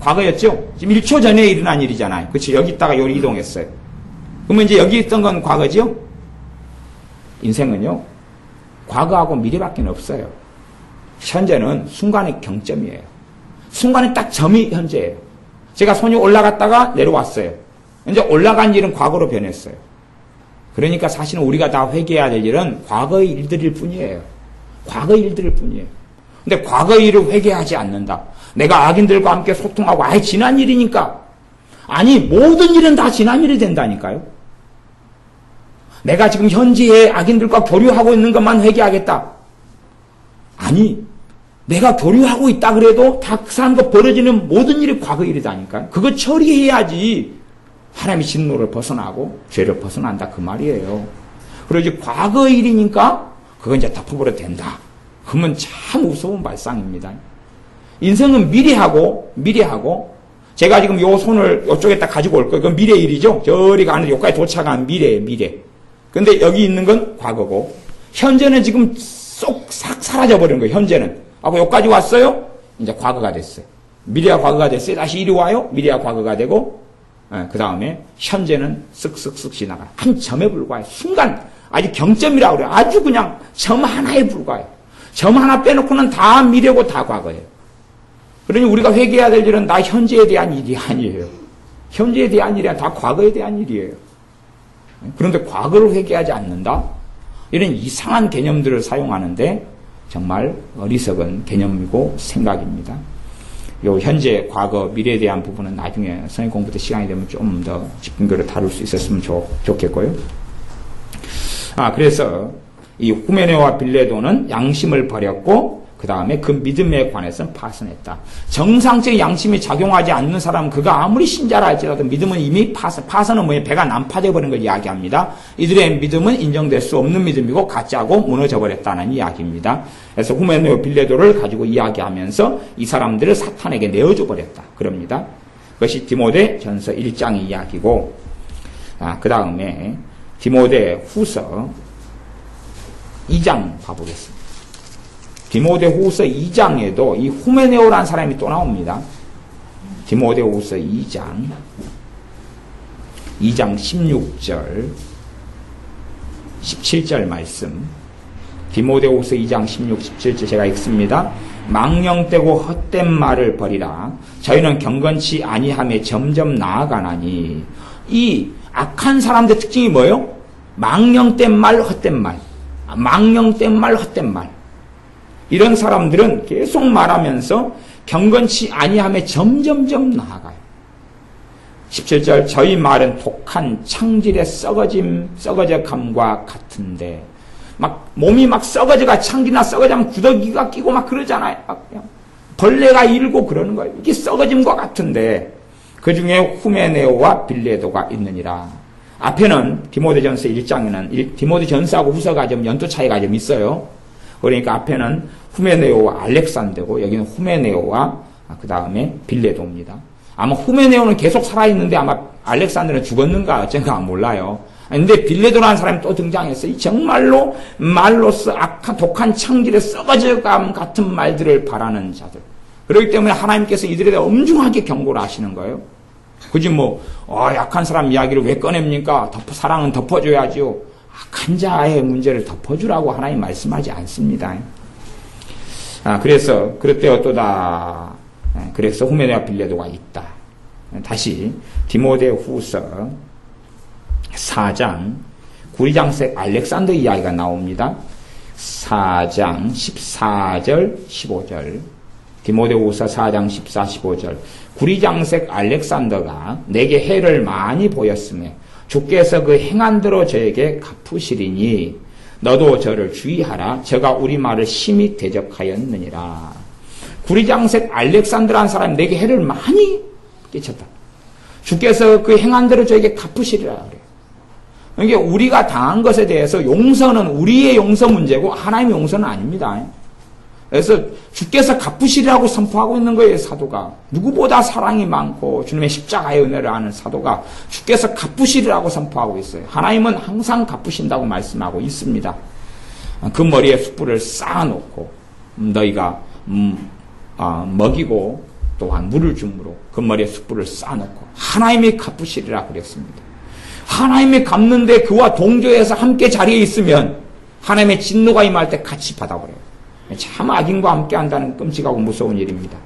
과거였죠? 지금 1초 전에 일어난 일이잖아요. 그렇죠? 여기 있다가 여기 이동했어요. 그러면 이제 여기 있던 건 과거죠? 인생은요, 과거하고 미래밖에 없어요. 현재는 순간의 경점이에요. 순간에 딱 점이 현재예요. 제가 손이 올라갔다가 내려왔어요. 이제 올라간 일은 과거로 변했어요. 그러니까 사실은 우리가 다 회개해야 될 일은 과거의 일들일 뿐이에요. 과거의 일들일 뿐이에요. 근데 과거의 일을 회개하지 않는다. 내가 악인들과 함께 소통하고 아예 지난 일이니까. 아니 모든 일은 다 지난 일이 된다니까요. 내가 지금 현재의 악인들과 교류하고 있는 것만 회개하겠다. 아니 내가 교류하고 있다 그래도 다 그 사람과 벌어지는 모든 일이 과거의 일이다니까요. 그거 처리해야지 하나님의 진노를 벗어나고 죄를 벗어난다 그 말이에요. 그리고 이제 과거의 일이니까 그건 이제 덮어버려도 된다. 그러면 참 무서운 발상입니다. 인생은 미래하고 제가 지금 요 손을 요쪽에다 가지고 올 거예요. 그건 미래 일이죠. 저리 가는 요까지 도착한 미래. 근데 여기 있는 건 과거고 현재는 지금 쏙 사라져버리는 거예요. 현재는. 하고 요까지 왔어요. 이제 과거가 됐어요. 미래와 과거가 됐어요. 다시 이리 와요. 미래와 과거가 되고 그 다음에 현재는 쓱쓱쓱 지나가요. 한 점에 불과해요. 순간 아주 경점이라고 그래요. 아주 그냥 점 하나에 불과해요. 점 하나 빼놓고는 다 미래고 다 과거예요. 그러니 우리가 회개해야 될 일은 다 현재에 대한 일이 아니에요. 현재에 대한 일이 아니라 다 과거에 대한 일이에요. 그런데 과거를 회개하지 않는다? 이런 이상한 개념들을 사용하는데 정말 어리석은 개념이고 생각입니다. 요 현재, 과거, 미래에 대한 부분은 나중에 성경 공부 때 시간이 되면 좀 더 집중적으로 다룰 수 있었으면 좋겠고요. 그래서 이 후메네오와 빌레도는 양심을 버렸고 그 다음에 그 믿음에 관해서는 파선했다. 정상적인 양심이 작용하지 않는 사람은 그가 아무리 신자라 할지라도 믿음은 이미 파선은 뭐예요? 배가 난파되어 버린 걸 이야기합니다. 이들의 믿음은 인정될 수 없는 믿음이고 가짜고 무너져 버렸다는 이야기입니다. 그래서 후메네오 빌레도를 가지고 이야기하면서 이 사람들을 사탄에게 내어줘 버렸다. 그럽니다. 그것이 디모데 전서 1장의 이야기고, 그 다음에 디모데 후서 2장 봐보겠습니다. 디모데 후서 2장에도 이 후메네오라는 사람이 또 나옵니다. 디모데 후서 2장 16절 17절 말씀. 디모데 후서 2장 16, 17절 제가 읽습니다. 망령되고 헛된 말을 버리라. 저희는 경건치 아니함에 점점 나아가나니. 이 악한 사람들의 특징이 뭐예요? 망령된 말, 헛된 말. 망령된 말, 헛된 말. 이런 사람들은 계속 말하면서 경건치 아니함에 점점점 나아가요. 17절 저희 말은 독한 창질의 썩어져감과 같은데 막 몸이 막 썩어져가 창기나 썩어져면 구더기가 끼고 막 그러잖아요. 막 그냥 벌레가 일고 그러는 거예요. 이게 썩어짐과 같은데 그 중에 후메네오와 빌레도가 있느니라. 앞에는 디모데전서 1장에는 디모데전서하고 후서가 좀 연도 차이가 좀 있어요. 그러니까 앞에는 후메네오와 알렉산더고 여기는 후메네오와 그 다음에 빌레도입니다. 아마 후메네오는 계속 살아있는데 아마 알렉산더는 죽었는가 어쩐가 몰라요. 근데 빌레도라는 사람이 또 등장했어요. 정말로 말로써 악한 독한 창질의 썩어져감 같은 말들을 바라는 자들. 그렇기 때문에 하나님께서 이들에 대해 엄중하게 경고를 하시는 거예요. 그지 약한 사람 이야기를 왜 꺼냅니까? 사랑은 덮어줘야지요. 악한 자의 문제를 덮어주라고 하나님 말씀하지 않습니다. 그래서 그랬대어또다. 그래서 후메네와 빌레도가 있다. 다시 디모데 후서 4장 구리장색 알렉산더 이야기가 나옵니다. 4장 14절 15절 디모데 후서 4장 14, 15절 구리장색 알렉산더가 내게 해를 많이 보였으며 주께서 그 행한 대로 저에게 갚으시리니 너도 저를 주의하라. 저가 우리 말을 심히 대적하였느니라. 구리장색 알렉산더라는 사람이 내게 해를 많이 끼쳤다. 주께서 그 행한 대로 저에게 갚으시리라 그래요. 그러니까 우리가 당한 것에 대해서 용서는 우리의 용서 문제고 하나님의 용서는 아닙니다. 그래서 주께서 갚으시리라고 선포하고 있는 거예요. 사도가 누구보다 사랑이 많고 주님의 십자가의 은혜를 아는 사도가 주께서 갚으시리라고 선포하고 있어요. 하나님은 항상 갚으신다고 말씀하고 있습니다. 그 머리에 숯불을 쌓아놓고 너희가 먹이고 또한 물을 줌으로 그 머리에 숯불을 쌓아놓고 하나님이 갚으시리라 그랬습니다. 하나님이 갚는데 그와 동조해서 함께 자리에 있으면 하나님의 진노가 임할 때 같이 받아버려요. 참 악인과 함께 한다는 끔찍하고 무서운 일입니다.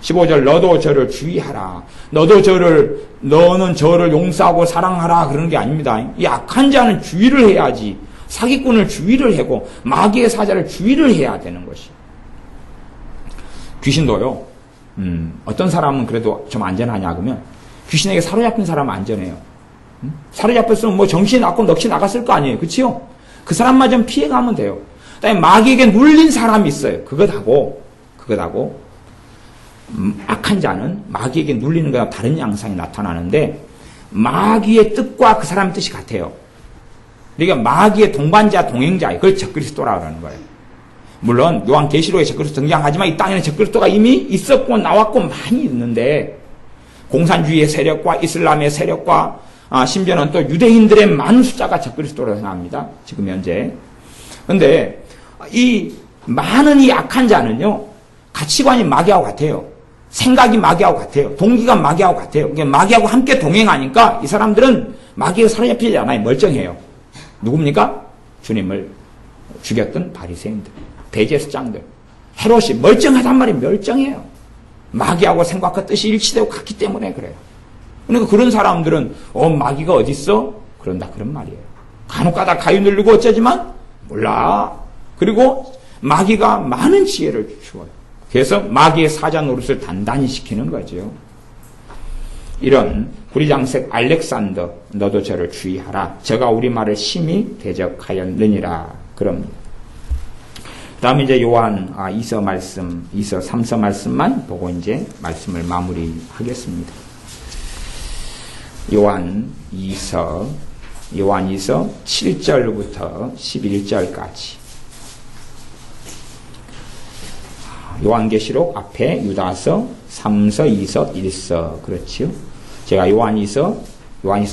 15절 너도 저를 주의하라. 너는 저를 용서하고 사랑하라 그러는 게 아닙니다. 이 악한 자는 주의를 해야지. 사기꾼을 주의를 하고 마귀의 사자를 주의를 해야 되는 것이. 귀신도요. 어떤 사람은 그래도 좀 안전하냐 그러면 귀신에게 사로잡힌 사람은 안전해요. 사로잡혔으면 뭐 정신이 나고 넋이 나갔을 거 아니에요. 그치요? 그 사람만 좀 피해가면 돼요. 그다음에 마귀에게 눌린 사람이 있어요. 그것하고 악한 자는 마귀에게 눌리는 거와 다른 양상이 나타나는데 마귀의 뜻과 그 사람의 뜻이 같아요. 그러니까 마귀의 동반자, 동행자, 그걸 적그리스도라 그러는 거예요. 물론 요한계시록에 적그리스도 등장하지만 이 땅에는 적그리스도가 이미 있었고 나왔고 많이 있는데 공산주의의 세력과 이슬람의 세력과 심지어는 또 유대인들의 많은 숫자가 적그리스도로 생각합니다. 지금 현재. 그런데 이 많은 이 악한 자는요, 가치관이 마귀하고 같아요. 생각이 마귀하고 같아요. 동기가 마귀하고 같아요. 그러니까 마귀하고 함께 동행하니까 이 사람들은 마귀에 사로잡히지 않아요. 멀쩡해요. 누굽니까? 주님을 죽였던 바리새인들, 대제사장들, 헤롯이 멀쩡하단 말이 멀쩡해요. 마귀하고 생각과 뜻이 일치되고 같기 때문에 그래요. 그러니까 그런 사람들은 마귀가 어디 있어? 그런다 그런 말이에요. 간혹가다 가위 누르고 어쩌지만 몰라. 그리고 마귀가 많은 지혜를 주어요. 그래서 마귀의 사자 노릇을 단단히 시키는 거죠. 이런 구리장색 알렉산더, 너도 저를 주의하라. 저가 우리 말을 심히 대적하였느니라. 그럽니다. 그 다음에 이제 요한 2서 말씀, 2서 3서 말씀만 보고 이제 말씀을 마무리하겠습니다. 요한 2서 7절부터 11절까지. 요한계시록 앞에 유다서, 3서, 2서, 1서. 그렇지요? 제가 요한2서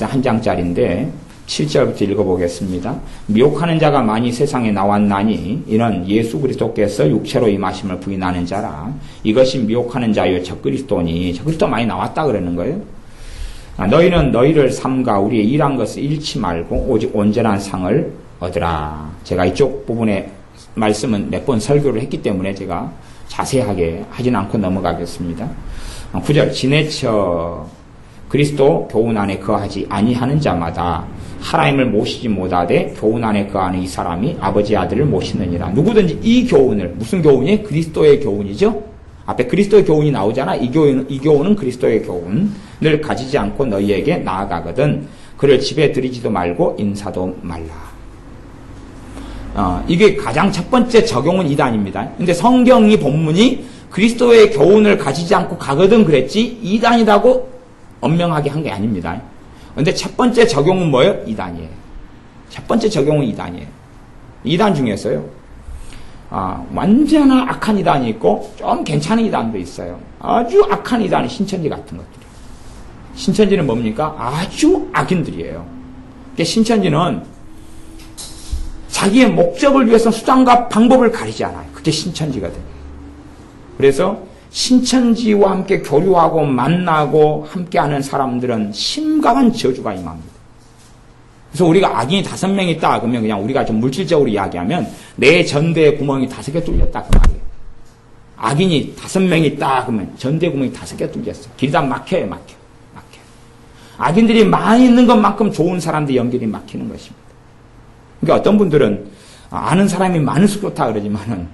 한 장짜리인데 7절부터 읽어보겠습니다. 미혹하는 자가 많이 세상에 나왔나니 이는 예수 그리스도께서 육체로 임하심을 부인하는 자라. 이것이 미혹하는 자요 적그리스도니. 적그리스도 많이 나왔다 그러는 거예요. 너희는 너희를 삼가 우리의 일한 것을 잃지 말고 오직 온전한 상을 얻으라. 제가 이쪽 부분에 말씀은 몇 번 설교를 했기 때문에 제가 자세하게 하진 않고 넘어가겠습니다. 9절 지내쳐 그리스도 교훈 안에 거하지 아니하는 자마다 하나님을 모시지 못하되 교훈 안에 거하는 이 사람이 아버지 아들을 모시느니라. 누구든지 이 교훈을, 무슨 교훈이? 그리스도의 교훈이죠. 앞에 그리스도의 교훈이 나오잖아. 이 교훈은 그리스도의 교훈을 가지지 않고 너희에게 나아가거든 그를 집에 들이지도 말고 인사도 말라. 이게 가장 첫 번째 적용은 이단입니다. 근데 성경이 본문이 그리스도의 교훈을 가지지 않고 가거든 그랬지 이단이라고 엄명하게 한 게 아닙니다. 근데 첫 번째 적용은 뭐예요? 이단이에요. 첫 번째 적용은 이단이에요. 이단 중에서요. 완전한 악한 이단이 있고 좀 괜찮은 이단도 있어요. 아주 악한 이단이 신천지 같은 것들이에요. 신천지는 뭡니까? 아주 악인들이에요. 신천지는 자기의 목적을 위해서 수단과 방법을 가리지 않아요. 그게 신천지거든요. 그래서 신천지와 함께 교류하고 만나고 함께하는 사람들은 심각한 저주가 임합니다. 그래서 우리가 악인이 5명 있다 그러면 그냥 우리가 좀 물질적으로 이야기하면 내 전대에 구멍이 5개 뚫렸다 그 말이에요. 악인이 5명 있다 그러면 전대 구멍이 5개 뚫렸어. 길이 다 막혀요. 악인들이 많이 있는 것만큼 좋은 사람들 연결이 막히는 것입니다. 그러니까 어떤 분들은 아는 사람이 많을수록 좋다 그러지만은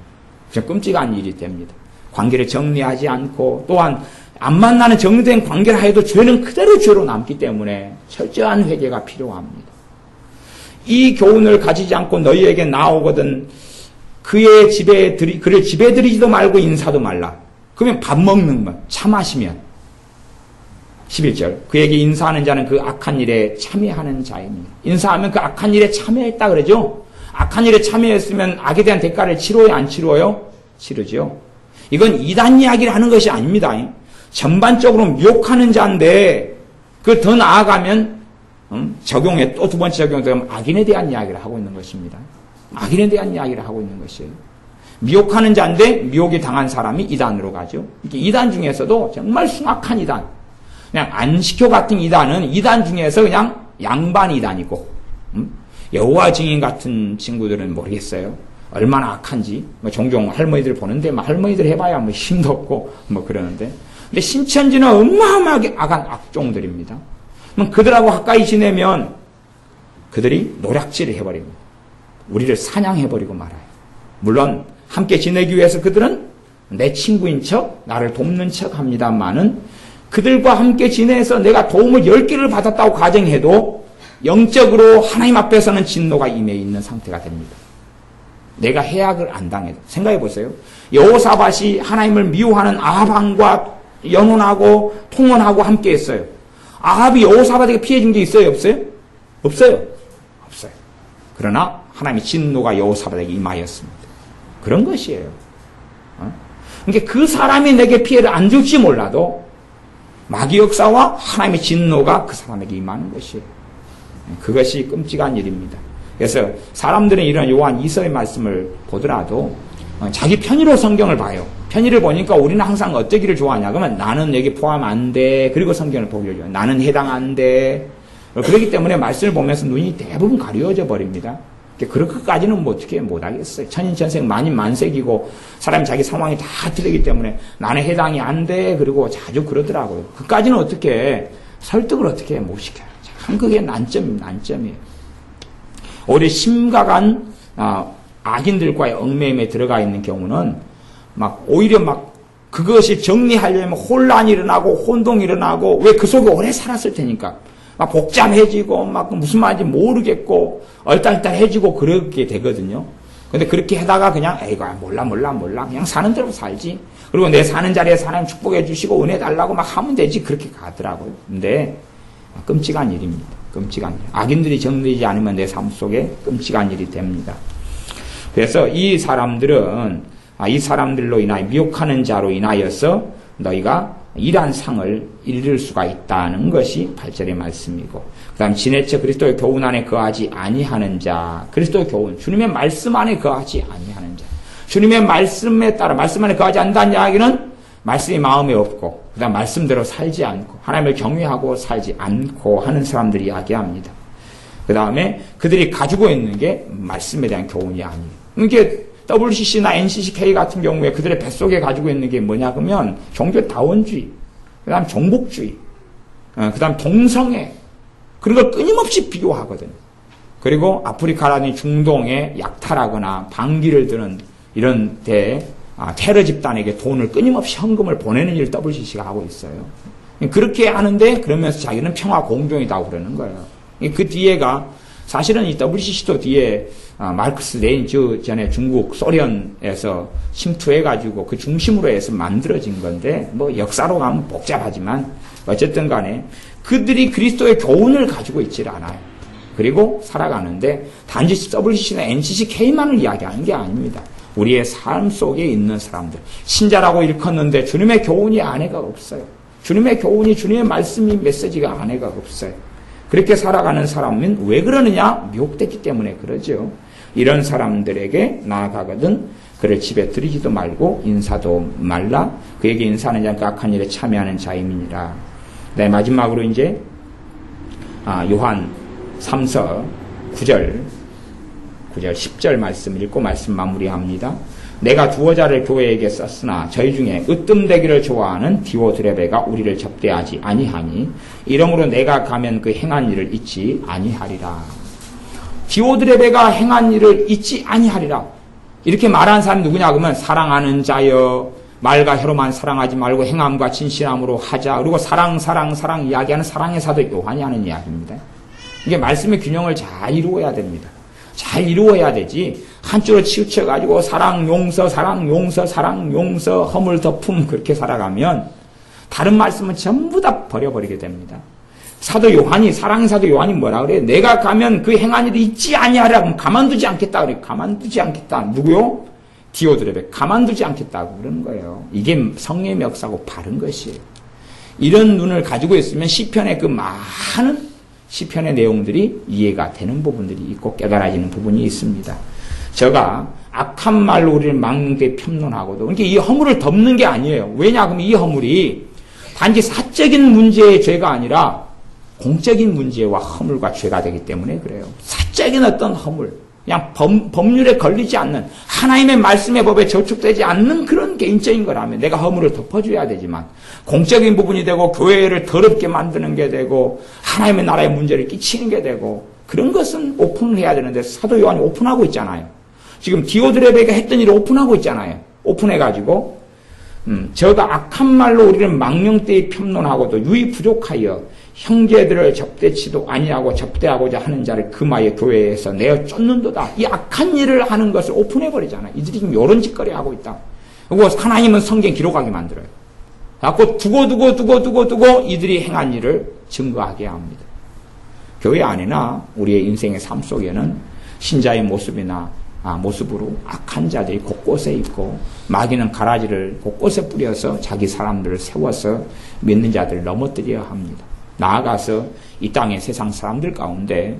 진짜 끔찍한 일이 됩니다. 관계를 정리하지 않고 또한 안 만나는 정리된 관계를 하여도 죄는 그대로 죄로 남기 때문에 철저한 회개가 필요합니다. 이 교훈을 가지지 않고 너희에게 나오거든 그를 집에 들이지도 말고 인사도 말라. 그러면 밥 먹는 것, 차 마시면 11절 그에게 인사하는 자는 그 악한 일에 참여하는 자입니다. 인사하면 그 악한 일에 참여했다 그러죠. 악한 일에 참여했으면 악에 대한 대가를 치러요 안 치러요? 치르죠. 이건 이단 이야기를 하는 것이 아닙니다. 전반적으로 미혹하는 자인데 그 더 나아가면 적용에 또 두 번째 적용되면 악인에 대한 이야기를 하고 있는 것입니다. 악인에 대한 이야기를 하고 있는 것이에요. 미혹하는 자인데 미혹이 당한 사람이 이단으로 가죠. 이단 중에서도 정말 흉악한 이단, 그냥 안식교 같은 이단은 이단 중에서 그냥 양반 이단이고 여호와 증인 같은 친구들은 모르겠어요. 얼마나 악한지. 종종 할머니들 보는데 할머니들 해봐야 힘도 없고 그러는데. 근데 신천지는 어마어마하게 악한 악종들입니다. 그들하고 가까이 지내면 그들이 노략질을 해버립니다. 우리를 사냥해버리고 말아요. 물론 함께 지내기 위해서 그들은 내 친구인 척, 나를 돕는 척 합니다만은 그들과 함께 지내서 내가 도움을 10개를 받았다고 가정해도 영적으로 하나님 앞에서는 진노가 임해 있는 상태가 됩니다. 내가 해악을 안 당해도. 생각해 보세요. 여호사밧이 하나님을 미워하는 아합왕과 연혼하고 통혼하고 함께 했어요. 아합이 여호사밧에게 피해 준 게 있어요? 없어요? 없어요. 그러나 하나님의 진노가 여호사밧에게 임하였습니다. 그런 것이에요. 그러니까 그 사람이 내게 피해를 안 줄지 몰라도 마귀 역사와 하나님의 진노가 그 사람에게 임하는 것이에요. 그것이 끔찍한 일입니다. 그래서 사람들은 이런 요한 2서의 말씀을 보더라도 자기 편의로 성경을 봐요. 편의를 보니까 우리는 항상 어떠기를 좋아하냐 그러면 나는 여기 포함 안 돼. 그리고 성경을 보기를 좋아해요. 나는 해당 안 돼. 그렇기 때문에 말씀을 보면서 눈이 대부분 가려져 버립니다. 그렇게까지는 어떻게 못하겠어요. 천인천색 만인만색이고 사람이 자기 상황이 다 틀리기 때문에 나는 해당이 안 돼. 그리고 자주 그러더라고요. 그까지는 어떻게 설득을 어떻게 못 시켜요. 참 그게 난점이에요. 오히려 심각한 악인들과의 얽매임에 들어가 있는 경우는 오히려 그것이 정리하려면 혼란이 일어나고 혼동이 일어나고, 왜 그 속에 오래 살았을 테니까 복잡해지고 무슨 말인지 모르겠고 얼떨떨해지고 그렇게 되거든요. 근데 그렇게 하다가 그냥 에이구 몰라 그냥 사는 대로 살지, 그리고 내 사는 자리에 하나님 축복해 주시고 은혜 달라고 하면 되지, 그렇게 가더라고요. 근데 끔찍한 일입니다. 끔찍한 일. 악인들이 정리되지 않으면 내 삶 속에 끔찍한 일이 됩니다. 그래서 이 사람들로 인하여 미혹하는 자로 인하여서 너희가 이러한 상을 이룰 수가 있다는 것이 8절의 말씀이고, 그 다음 지내쳐 그리스도의 교훈 안에 거하지 아니하는 자, 그리스도의 교훈, 주님의 말씀 안에 거하지 아니하는 자, 주님의 말씀에 따라 말씀 안에 거하지 않는다는 이야기는 말씀이 마음에 없고, 그 다음 말씀대로 살지 않고 하나님을 경외하고 살지 않고 하는 사람들이 이야기합니다. 그 다음에 그들이 가지고 있는 게 말씀에 대한 교훈이 아니에요. 이게 WCC나 NCCK 같은 경우에 그들의 뱃속에 가지고 있는 게 뭐냐 그러면 종교다원주의, 그 다음 종북주의, 그 다음 동성애, 그런 걸 끊임없이 비교하거든요. 그리고 아프리카라든지 중동에 약탈하거나 방귀를 드는 이런 테러 집단에게 돈을 끊임없이 헌금을 보내는 일을 WCC가 하고 있어요. 그렇게 하는데 그러면서 자기는 평화 공존이라고 그러는 거예요. 그 뒤에가 사실은 이 WCC도 뒤에 마르크스 레닌 전에 중국 소련에서 침투해가지고 그 중심으로 해서 만들어진 건데, 역사로 가면 복잡하지만 어쨌든 간에 그들이 그리스도의 교훈을 가지고 있질 않아요. 그리고 살아가는데 단지 WCC나 NCCK만을 이야기하는 게 아닙니다. 우리의 삶 속에 있는 사람들, 신자라고 일컫는데 주님의 교훈이 안에가 없어요. 주님의 교훈이, 주님의 말씀이, 메시지가 안에가 없어요. 그렇게 살아가는 사람은 왜 그러느냐? 미혹됐기 때문에 그러죠. 이런 사람들에게 나아가거든 그를 집에 들이지도 말고 인사도 말라. 그에게 인사하는 자는 그 악한 일에 참여하는 자임이니라. 네, 마지막으로 이제 요한 3서 9절 10절 말씀 읽고 말씀 마무리합니다. 내가 두어 자를 교회에게 썼으나 저희 중에 으뜸되기를 좋아하는 디오드레베가 우리를 접대하지 아니하니 이러므로 내가 가면 그 행한 일을 잊지 아니하리라. 디오드레베가 행한 일을 잊지 아니하리라. 이렇게 말하는 사람이 누구냐 그러면 사랑하는 자여 말과 혀로만 사랑하지 말고 행함과 진실함으로 하자. 그리고 사랑 이야기하는 사랑의 사도 요한이 하는 이야기입니다. 이게 말씀의 균형을 잘 이루어야 됩니다. 잘 이루어야 되지 한쪽으로 치우쳐가지고 사랑 용서 허물 덮음 그렇게 살아가면 다른 말씀은 전부 다 버려버리게 됩니다. 사도 요한이, 사랑의 사도 요한이 뭐라 그래요? 내가 가면 그 행한 일이 있지 아니하리라. 그럼 가만두지 않겠다 그래요. 가만두지 않겠다. 누구요? 디오드레베. 가만두지 않겠다고 그러는 거예요. 이게 성령의 역사고 바른 것이에요. 이런 눈을 가지고 있으면 시편의 그 많은 시편의 내용들이 이해가 되는 부분들이 있고 깨달아지는 부분이 있습니다. 제가 악한 말로 우리를 막는 게 편론하고도, 그러니까 이 허물을 덮는 게 아니에요. 왜냐 그러면 이 허물이 단지 사적인 문제의 죄가 아니라 공적인 문제와 허물과 죄가 되기 때문에 그래요. 사적인 어떤 허물, 그냥 법률에 걸리지 않는, 하나님의 말씀의 법에 저축되지 않는 그런 개인적인 거라면 내가 허물을 덮어줘야 되지만, 공적인 부분이 되고 교회를 더럽게 만드는 게 되고 하나님의 나라에 문제를 끼치는 게 되고 그런 것은 오픈을 해야 되는데 사도 요한이 오픈하고 있잖아요. 지금 디오드레베가 했던 일을 오픈하고 있잖아요. 오픈해가지고 저가 악한 말로 우리를 망령되이 편론하고도 유의 부족하여 형제들을 접대치도 아니하고 접대하고자 하는 자를 금하여 교회에서 내어 쫓는도다. 이 악한 일을 하는 것을 오픈해버리잖아요. 이들이 지금 이런 짓거리 하고 있다. 그리고 하나님은 성경 기록하게 만들어요. 자꾸 두고 이들이 행한 일을 증거하게 합니다. 교회 안에나 우리의 인생의 삶 속에는 신자의 모습으로 악한 자들이 곳곳에 있고 마귀는 가라지를 곳곳에 뿌려서 자기 사람들을 세워서 믿는 자들을 넘어뜨려야 합니다. 나아가서 이 땅의 세상 사람들 가운데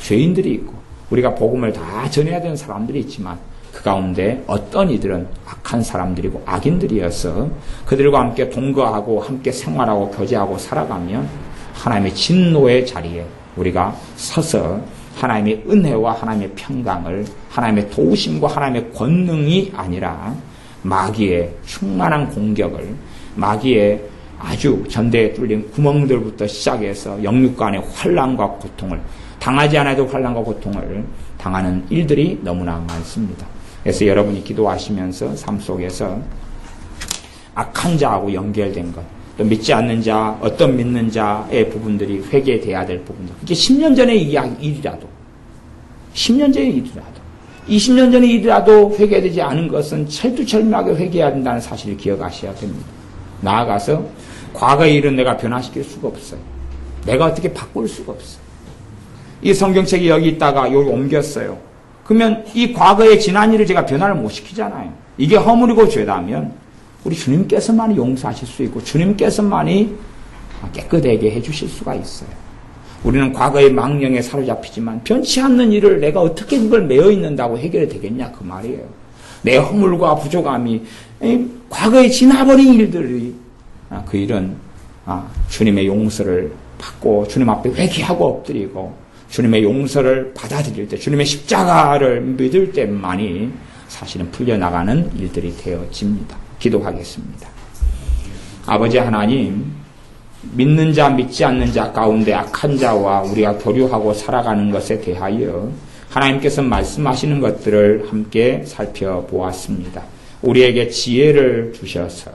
죄인들이 있고 우리가 복음을 다 전해야 되는 사람들이 있지만 그 가운데 어떤 이들은 악한 사람들이고 악인들이어서 그들과 함께 동거하고 함께 생활하고 교제하고 살아가면 하나님의 진노의 자리에 우리가 서서 하나님의 은혜와 하나님의 평강을, 하나님의 도우심과 하나님의 권능이 아니라 마귀의 충만한 공격을, 마귀의 아주 전대에 뚫린 구멍들부터 시작해서 영육간의 환난과 고통을, 당하지 않아도 환난과 고통을 당하는 일들이 너무나 많습니다. 그래서 여러분이 기도하시면서 삶 속에서 악한 자하고 연결된 것, 또 믿지 않는 자, 어떤 믿는 자의 부분들이 회개돼야 될 부분들. 그게 10년 전의 일이라도, 10년 전의 일이라도, 20년 전의 일이라도 회개되지 않은 것은 철두철미하게 회개해야 된다는 사실을 기억하셔야 됩니다. 나아가서 과거의 일은 내가 변화시킬 수가 없어요. 내가 어떻게 바꿀 수가 없어요. 이 성경책이 여기 있다가 여기 옮겼어요. 그러면 이 과거의 지난 일을 제가 변화를 못 시키잖아요. 이게 허물이고 죄다면 우리 주님께서만이 용서하실 수 있고 주님께서만이 깨끗하게 해주실 수가 있어요. 우리는 과거의 망령에 사로잡히지만 변치 않는 일을 내가 어떻게 그걸 매여 있는다고 해결이 되겠냐 그 말이에요. 내 허물과 부족함이 과거에 지나버린 일들이 그 일은 주님의 용서를 받고 주님 앞에 회개하고 엎드리고 주님의 용서를 받아들일 때 주님의 십자가를 믿을 때만이 사실은 풀려나가는 일들이 되어집니다. 기도하겠습니다. 아버지 하나님, 믿는 자 믿지 않는 자 가운데 악한 자와 우리가 교류하고 살아가는 것에 대하여 하나님께서 말씀하시는 것들을 함께 살펴보았습니다. 우리에게 지혜를 주셔서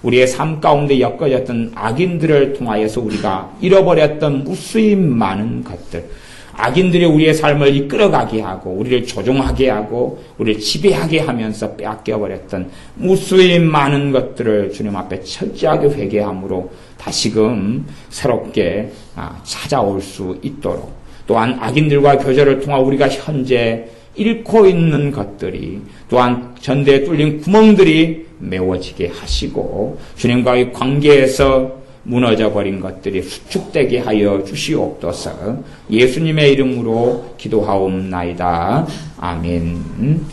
우리의 삶 가운데 엮어졌던 악인들을 통하여서 우리가 잃어버렸던 무수히 많은 것들, 악인들이 우리의 삶을 이끌어가게 하고 우리를 조종하게 하고 우리를 지배하게 하면서 빼앗겨버렸던 무수히 많은 것들을 주님 앞에 철저하게 회개함으로 다시금 새롭게 찾아올 수 있도록, 또한 악인들과 교제를 통해 우리가 현재 잃고 있는 것들이 또한 전대에 뚫린 구멍들이 메워지게 하시고 주님과의 관계에서 무너져버린 것들이 수축되게 하여 주시옵소서. 예수님의 이름으로 기도하옵나이다. 아멘.